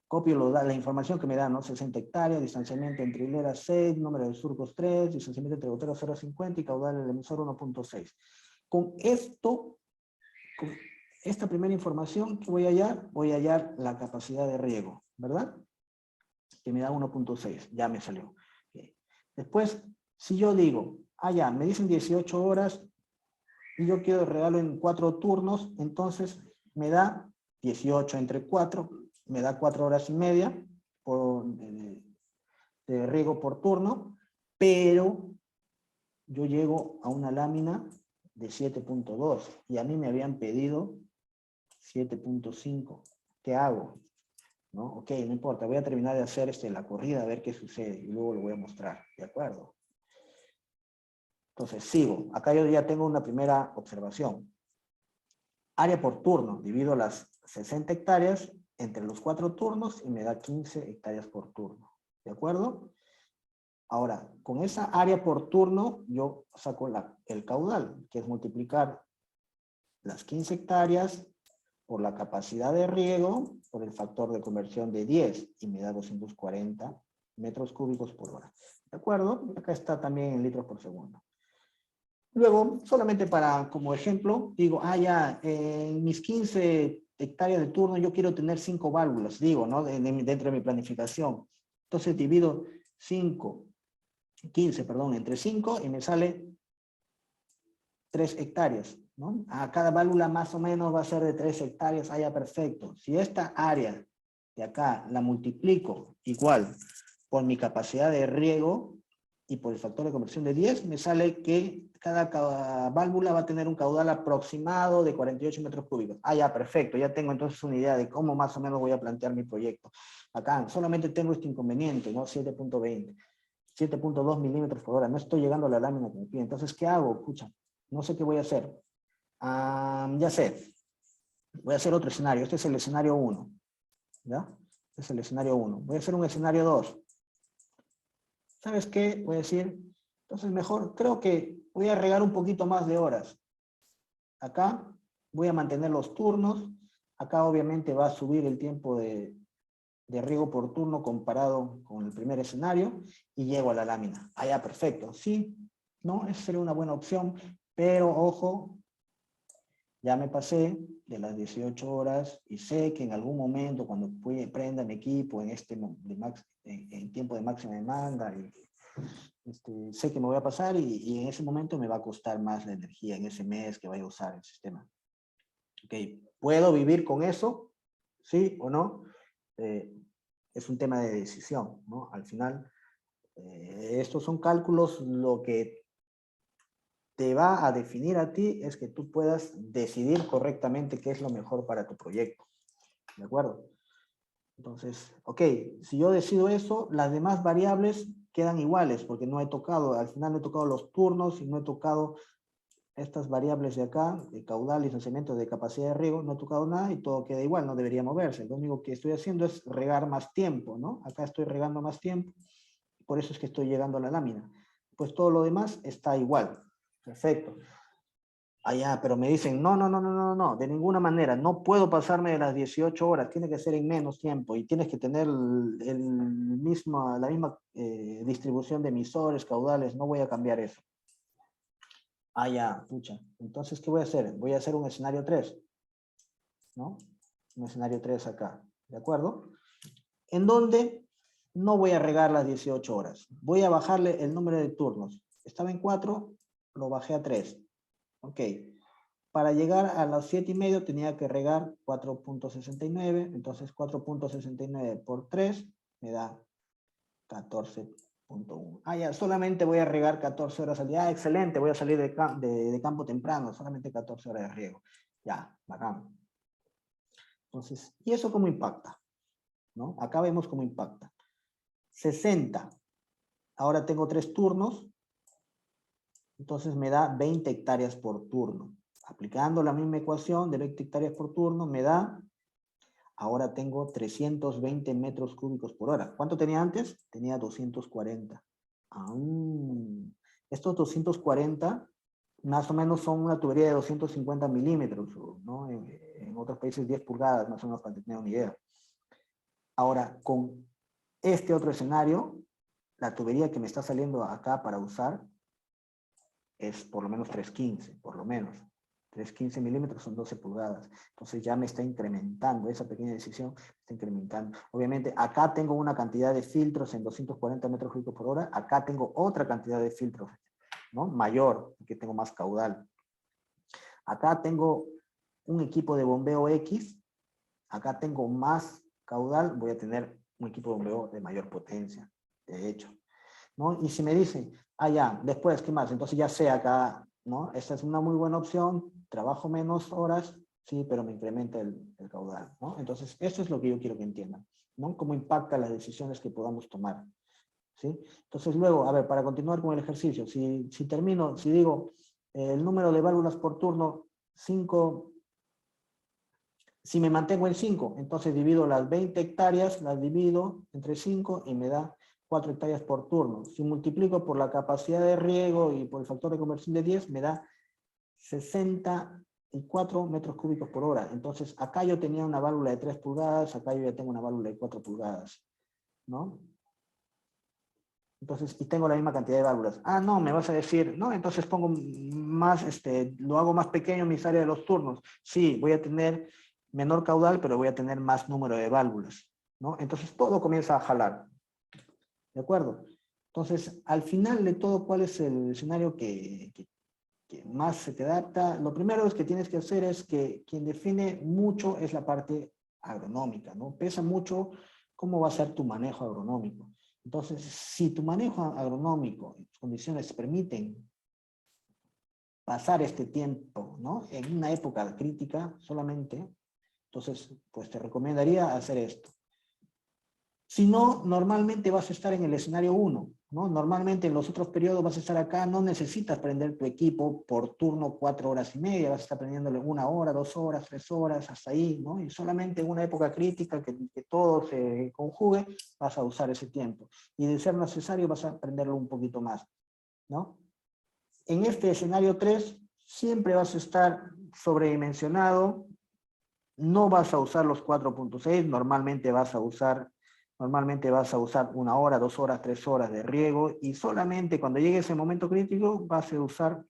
copio la información que me da, ¿no? 60 hectáreas, distanciamiento entre hileras 6, número de surcos 3, distanciamiento entre goteros 0.50 y caudal del emisor 1.6. Con esta primera información que voy a hallar, la capacidad de riego, ¿verdad? Que me da 1.6, ya me salió. Okay. Después, si yo digo, ya, me dicen 18 horas, y yo quiero regalo en 4 turnos, entonces me da 18 entre 4, me da 4 horas y media de riego por turno, pero yo llego a una lámina de 7.2 y a mí me habían pedido 7.5. ¿Qué hago? ¿No? Ok, no importa, voy a terminar de hacer la corrida a ver qué sucede y luego lo voy a mostrar, ¿de acuerdo? Entonces sigo, acá yo ya tengo una primera observación. Área por turno, divido las 60 hectáreas entre los 4 turnos y me da 15 hectáreas por turno, ¿de acuerdo? Ahora, con esa área por turno, yo saco el caudal, que es multiplicar las 15 hectáreas por la capacidad de riego, por el factor de conversión de 10, y me da 240 metros cúbicos por hora. ¿De acuerdo? Acá está también en litros por segundo. Luego, solamente como ejemplo, digo, ya, en mis 15 hectáreas de turno yo quiero tener 5 válvulas, digo, ¿no? Dentro de mi planificación. Entonces divido 15, entre 5 y me sale 3 hectáreas, ¿no? A cada válvula más o menos va a ser de 3 hectáreas, ya perfecto. Si esta área de acá la multiplico igual por mi capacidad de riego y por el factor de conversión de 10, me sale que cada válvula va a tener un caudal aproximado de 48 metros cúbicos. Ya, perfecto, ya tengo entonces una idea de cómo más o menos voy a plantear mi proyecto. Acá solamente tengo este inconveniente, ¿no? 7.20, 7.2 milímetros por hora, no estoy llegando a la lámina que me pide. Entonces, ¿qué hago? Escucha, no sé qué voy a hacer. Ya sé, voy a hacer otro escenario, este es el escenario 1, ¿ya? Es el escenario 1. Voy a hacer un escenario 2. ¿Sabes qué? Voy a decir, entonces mejor, creo que voy a regar un poquito más de horas. Acá voy a mantener los turnos. Acá obviamente va a subir el tiempo de riego por turno comparado con el primer escenario y llego a la lámina. Ah, ya, perfecto. Sí, no, esa sería una buena opción, pero ojo, ya me pasé de las 18 horas y sé que en algún momento cuando prenda mi equipo en tiempo de máxima demanda, sé que me voy a pasar y en ese momento me va a costar más la energía en ese mes que vaya a usar el sistema. Ok, ¿puedo vivir con eso? ¿Sí o no? Es un tema de decisión, ¿no? Al final, estos son cálculos, lo que te va a definir a ti es que tú puedas decidir correctamente qué es lo mejor para tu proyecto, ¿de acuerdo? Entonces, ok, si yo decido eso, las demás variables quedan iguales, porque no he tocado, al final no he tocado los turnos y no he tocado estas variables de acá, de caudal, licenciamiento, de capacidad de riego, no he tocado nada y todo queda igual, no debería moverse. Lo único que estoy haciendo es regar más tiempo, ¿no? Acá estoy regando más tiempo, por eso es que estoy llegando a la lámina. Pues todo lo demás está igual. Perfecto. Allá, pero me dicen, no, de ninguna manera, no puedo pasarme de las 18 horas, tiene que ser en menos tiempo y tienes que tener la misma distribución de emisores, caudales, no voy a cambiar eso. Ah, ya, pucha. Entonces, ¿qué voy a hacer? Voy a hacer un escenario 3, ¿no? Un escenario 3 acá, ¿de acuerdo? En donde no voy a regar las 18 horas. Voy a bajarle el número de turnos. Estaba en 4, lo bajé a 3. Ok. Para llegar a las 7:30 tenía que regar 4.69. Entonces, 4.69 por 3 me da 14.1. Ah, ya, solamente voy a regar 14 horas al día. Ah, excelente, voy a salir de campo temprano, solamente 14 horas de riego. Ya, bacán. Entonces, ¿y eso cómo impacta? ¿No? Acá vemos cómo impacta. 60. Ahora tengo 3 turnos. Entonces me da 20 hectáreas por turno. Aplicando la misma ecuación de 20 hectáreas por turno, me da, ahora tengo 320 metros cúbicos por hora. ¿Cuánto tenía antes? Tenía 240. Estos 240 más o menos son una tubería de 250 milímetros, ¿no? En otros países 10 pulgadas, más o menos para tener una idea. Ahora, con este otro escenario, la tubería que me está saliendo acá para usar es por lo menos 315, por lo menos. 315 milímetros son 12 pulgadas. Entonces ya me está incrementando, esa pequeña decisión está incrementando. Obviamente acá tengo una cantidad de filtros en 240 metros cúbicos por hora, acá tengo otra cantidad de filtros, ¿no? Mayor, que tengo más caudal. Acá tengo un equipo de bombeo X, acá tengo más caudal, voy a tener un equipo de bombeo de mayor potencia, de hecho, ¿no? Y si me dicen, ah, ya, después, ¿qué más? Entonces ya sé acá, ¿no? Esta es una muy buena opción, trabajo menos horas, sí, pero me incrementa el caudal, ¿no? Entonces, eso es lo que yo quiero que entiendan, ¿no? Cómo impacta las decisiones que podamos tomar, ¿sí? Entonces, luego, a ver, para continuar con el ejercicio, si termino, si digo, el número de válvulas por turno, 5, si me mantengo en 5, entonces divido las 20 hectáreas, las divido entre 5 y me da 4 hectáreas por turno. Si multiplico por la capacidad de riego y por el factor de conversión de 10, me da 64 metros cúbicos por hora. Entonces, acá yo tenía una válvula de 3 pulgadas, acá yo ya tengo una válvula de 4 pulgadas, ¿no? Entonces, y tengo la misma cantidad de válvulas. Ah, no, me vas a decir, no, entonces pongo más, lo hago más pequeño mis áreas de los turnos. Sí, voy a tener menor caudal, pero voy a tener más número de válvulas, ¿no? Entonces todo comienza a jalar, ¿de acuerdo? Entonces, al final de todo, ¿cuál es el escenario que más se te adapta? Lo primero es que tienes que hacer es que quien define mucho es la parte agronómica, ¿no? Pesa mucho cómo va a ser tu manejo agronómico. Entonces, si tu manejo agronómico y tus condiciones permiten pasar este tiempo, ¿no? En una época crítica solamente, entonces, pues te recomendaría hacer esto. Si no, normalmente vas a estar en el escenario 1, ¿no? Normalmente en los otros periodos vas a estar acá, no necesitas prender tu equipo por turno 4 horas y media, vas a estar prendiéndole 1 hora, 2 horas, 3 horas, hasta ahí, ¿no? Y solamente en una época crítica que todo se conjugue, vas a usar ese tiempo. Y de ser necesario vas a prenderlo un poquito más, ¿no? En este escenario 3, siempre vas a estar sobredimensionado, no vas a usar los 4.6, normalmente vas a usar 1 hora, 2 horas, 3 horas de riego, y solamente cuando llegue ese momento crítico vas a usar,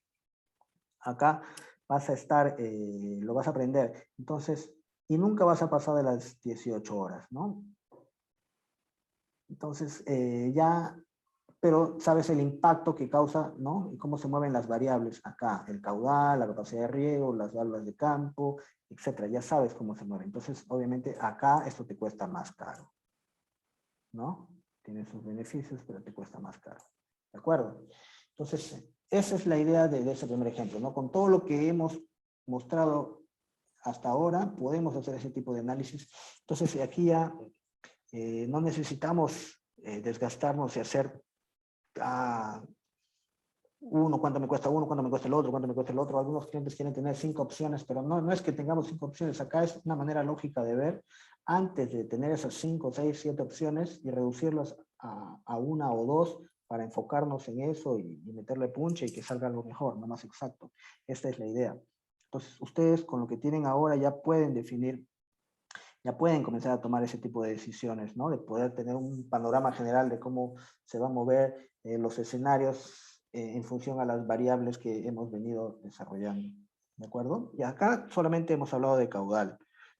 acá vas a estar, lo vas a prender. Entonces, y nunca vas a pasar de las 18 horas, ¿no? Entonces, ya, pero sabes el impacto que causa, ¿no? Y cómo se mueven las variables acá, el caudal, la capacidad de riego, las válvulas de campo, etcétera. Ya sabes cómo se mueve. Entonces, obviamente, acá esto te cuesta más caro, ¿no? Tiene sus beneficios, pero te cuesta más caro. ¿De acuerdo? Entonces, esa es la idea de ese primer ejemplo, ¿no? Con todo lo que hemos mostrado hasta ahora, podemos hacer ese tipo de análisis. Entonces, aquí ya no necesitamos desgastarnos y hacer cuánto me cuesta uno, cuánto me cuesta el otro, cuánto me cuesta el otro. Algunos clientes quieren tener 5 opciones, pero no es que tengamos 5 opciones. Acá es una manera lógica de ver, antes de tener esas 5, 6, 7 opciones y reducirlas a 1 o 2 para enfocarnos en eso y meterle punche y que salga algo mejor, no más exacto. Esta es la idea. Entonces, ustedes con lo que tienen ahora ya pueden definir, ya pueden comenzar a tomar ese tipo de decisiones, ¿no? De poder tener un panorama general de cómo se van a mover los escenarios en función a las variables que hemos venido desarrollando, ¿de acuerdo? Y acá solamente hemos hablado de caudal,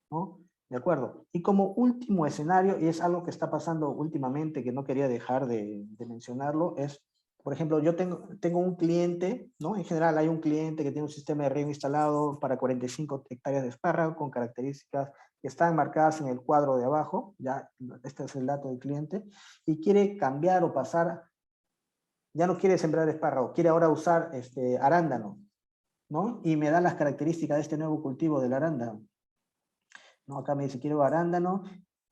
¿no? ¿De acuerdo? Y como último escenario, y es algo que está pasando últimamente, que no quería dejar de mencionarlo, es, por ejemplo, yo tengo un cliente, ¿no? En general hay un cliente que tiene un sistema de riego instalado para 45 hectáreas de espárrago con características que están marcadas en el cuadro de abajo, ya este es el dato del cliente, y quiere cambiar o pasar, ya no quiere sembrar espárrago, quiere ahora usar arándano, ¿no? Y me da las características de este nuevo cultivo del arándano, ¿no? Acá me dice, quiero arándano,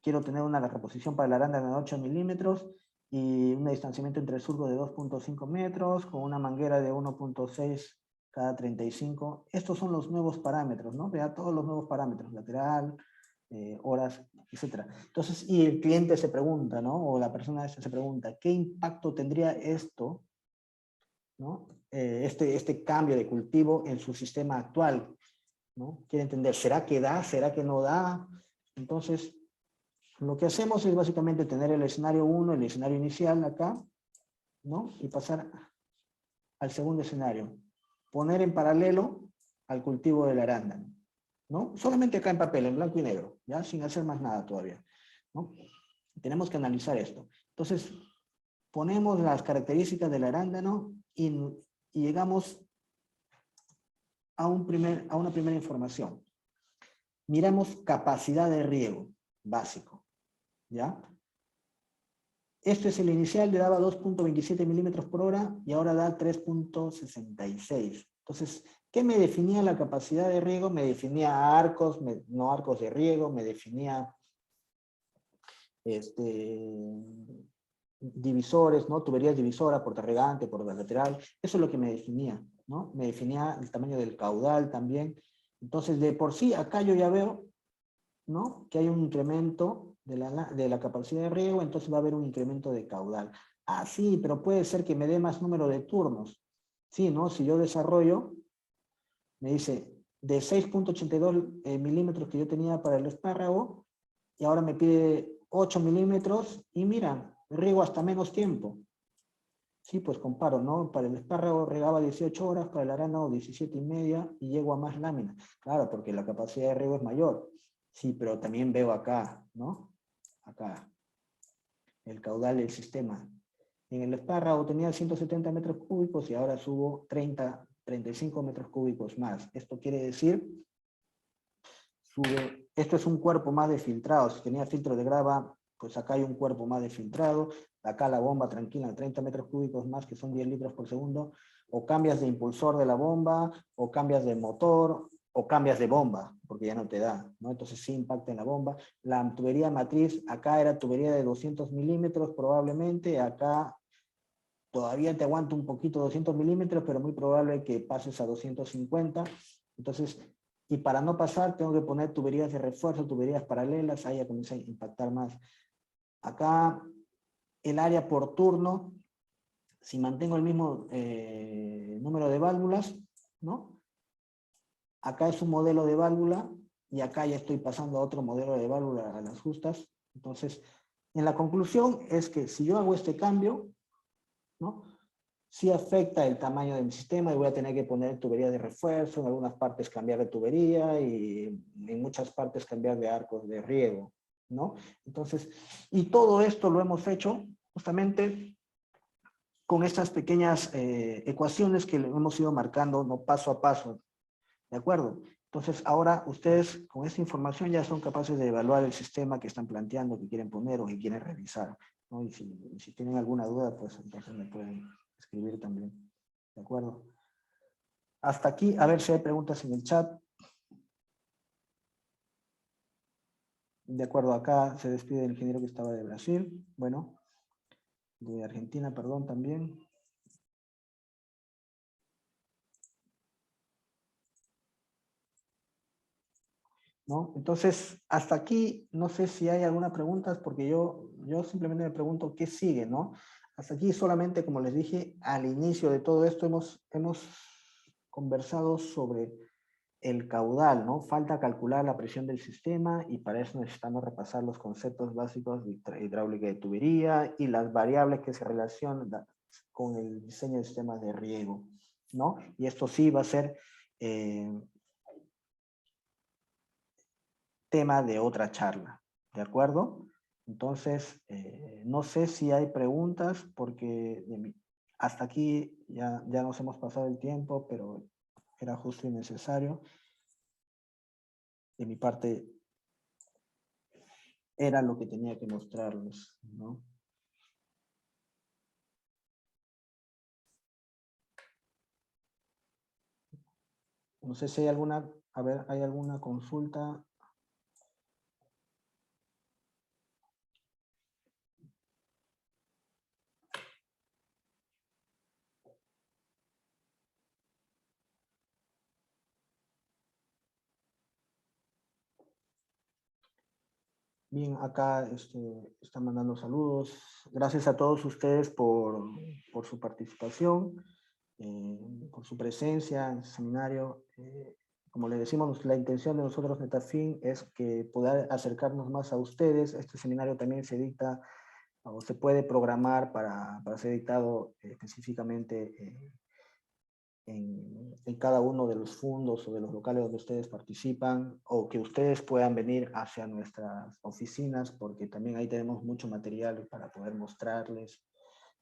quiero tener una reposición para el arándano de 8 milímetros y un distanciamiento entre el surco de 2.5 metros con una manguera de 1.6 cada 35. Estos son los nuevos parámetros, ¿no? Vea todos los nuevos parámetros, lateral, horas, etcétera. Entonces, y el cliente se pregunta, ¿no? O la persona se pregunta, ¿qué impacto tendría esto, ¿no? Este cambio de cultivo en su sistema actual, ¿no? Quiere entender, ¿será que da? ¿Será que no da? Entonces, lo que hacemos es básicamente tener el escenario 1, el escenario inicial acá, ¿no? Y pasar al segundo escenario. Poner en paralelo al cultivo del arándano, ¿no? Solamente acá en papel, en blanco y negro, ¿ya? Sin hacer más nada todavía, ¿no? Tenemos que analizar esto. Entonces, ponemos las características del arándano y llegamos a una primera información. Miramos capacidad de riego básico, ¿ya? Este es el inicial, le daba 2.27 milímetros por hora y ahora da 3.66. Entonces, ¿qué me definía la capacidad de riego? Me definía arcos, no arcos de riego, me definía divisores, ¿no? Tuberías divisora, puerta regante, puerta lateral. Eso es lo que me definía, ¿no? Me definía el tamaño del caudal también. Entonces, de por sí, acá yo ya veo, ¿no? Que hay un incremento de la capacidad de riego, entonces va a haber un incremento de caudal. Ah, sí, pero puede ser que me dé más número de turnos. Sí, ¿no? Si yo desarrollo, me dice, de 6.82 milímetros que yo tenía para el espárrago, y ahora me pide 8 milímetros, y mira, riego hasta menos tiempo. Sí, pues comparo, ¿no? Para el espárrago regaba 18 horas, para el arándano 17 y media, y llego a más láminas. Claro, porque la capacidad de riego es mayor. Sí, pero también veo acá, ¿no? Acá, el caudal del sistema. En el espárrago tenía 170 metros cúbicos y ahora subo 35 metros cúbicos más. Esto quiere decir, esto es un cuerpo más de filtrado. Si tenía filtro de grava, pues acá hay un cuerpo más de filtrado. Acá la bomba tranquila, 30 metros cúbicos más, que son 10 litros por segundo. O cambias de impulsor de la bomba, o cambias de motor, o cambias de bomba, porque ya no te da, ¿no? Entonces sí impacta en la bomba. La tubería matriz, acá era tubería de 200 milímetros probablemente, acá todavía te aguanta un poquito 200 milímetros, pero muy probable que pases a 250. Entonces, y para no pasar, tengo que poner tuberías de refuerzo, tuberías paralelas, ahí ya comienza a impactar más. Acá, el área por turno, si mantengo el mismo número de válvulas, ¿no? Acá es un modelo de válvula, y acá ya estoy pasando a otro modelo de válvula a las justas. Entonces, en la conclusión es que si yo hago este cambio, ¿no? Sí afecta el tamaño de mi sistema y voy a tener que poner tubería de refuerzo, en algunas partes cambiar de tubería y en muchas partes cambiar de arcos de riego, ¿no? Entonces, y todo esto lo hemos hecho justamente con estas pequeñas ecuaciones que le hemos ido marcando, ¿no? Paso a paso, ¿de acuerdo? Entonces, ahora ustedes con esta información ya son capaces de evaluar el sistema que están planteando, que quieren poner o que quieren revisar, ¿no? Y si tienen alguna duda, pues entonces me pueden escribir también, ¿de acuerdo? Hasta aquí, a ver si hay preguntas en el chat. De acuerdo, acá se despide el ingeniero que estaba de Brasil, bueno, de Argentina, perdón, también. ¿No? Entonces, hasta aquí, no sé si hay alguna pregunta, porque yo simplemente me pregunto qué sigue, ¿no? Hasta aquí solamente, como les dije, al inicio de todo esto hemos conversado sobre el caudal, ¿no? Falta calcular la presión del sistema y para eso necesitamos repasar los conceptos básicos de hidráulica de tubería y las variables que se relacionan con el diseño de sistemas de riego, ¿no? Y esto sí va a ser tema de otra charla, ¿de acuerdo? Entonces, no sé si hay preguntas, porque hasta aquí ya nos hemos pasado el tiempo, pero era justo y necesario. De mi parte, era lo que tenía que mostrarles, ¿no? No sé si hay alguna, a ver, ¿hay alguna consulta? Bien, acá están mandando saludos. Gracias a todos ustedes por su participación, por su presencia en el seminario. Como le decimos, la intención de nosotros, Netafin, es que poder acercarnos más a ustedes. Este seminario también se dicta o se puede programar para ser dictado específicamente en cada uno de los fondos o de los locales donde ustedes participan, o que ustedes puedan venir hacia nuestras oficinas, porque también ahí tenemos mucho material para poder mostrarles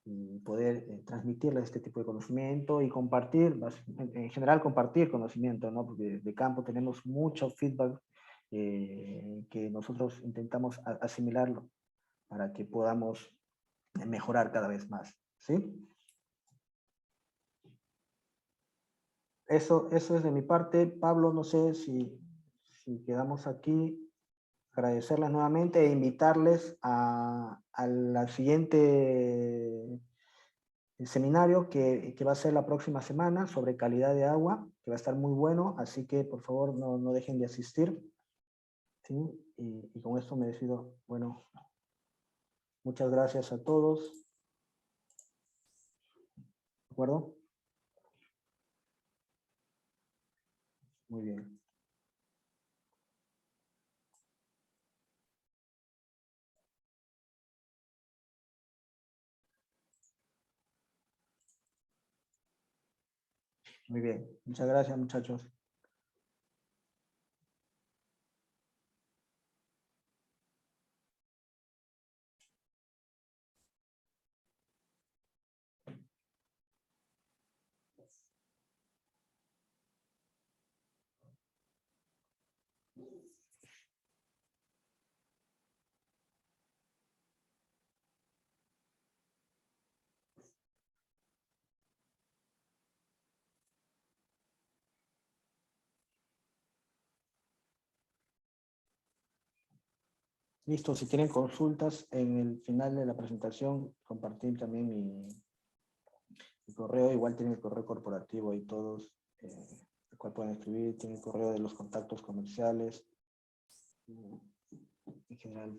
y poder transmitirles este tipo de conocimiento y compartir, en general compartir conocimiento, ¿no? Porque de campo tenemos mucho feedback que nosotros intentamos asimilarlo para que podamos mejorar cada vez más, ¿sí? Eso es de mi parte. Pablo, no sé si quedamos aquí. Agradecerles nuevamente e invitarles a la siguiente seminario que va a ser la próxima semana sobre calidad de agua, que va a estar muy bueno, así que por favor no dejen de asistir. ¿Sí? Y con esto me despido. Bueno, muchas gracias a todos. ¿De acuerdo? Muy bien. Muy bien. Muchas gracias, muchachos. Listo, si tienen consultas, en el final de la presentación compartir también mi correo, igual tienen el correo corporativo y todos, el cual pueden escribir, tienen el correo de los contactos comerciales, en general.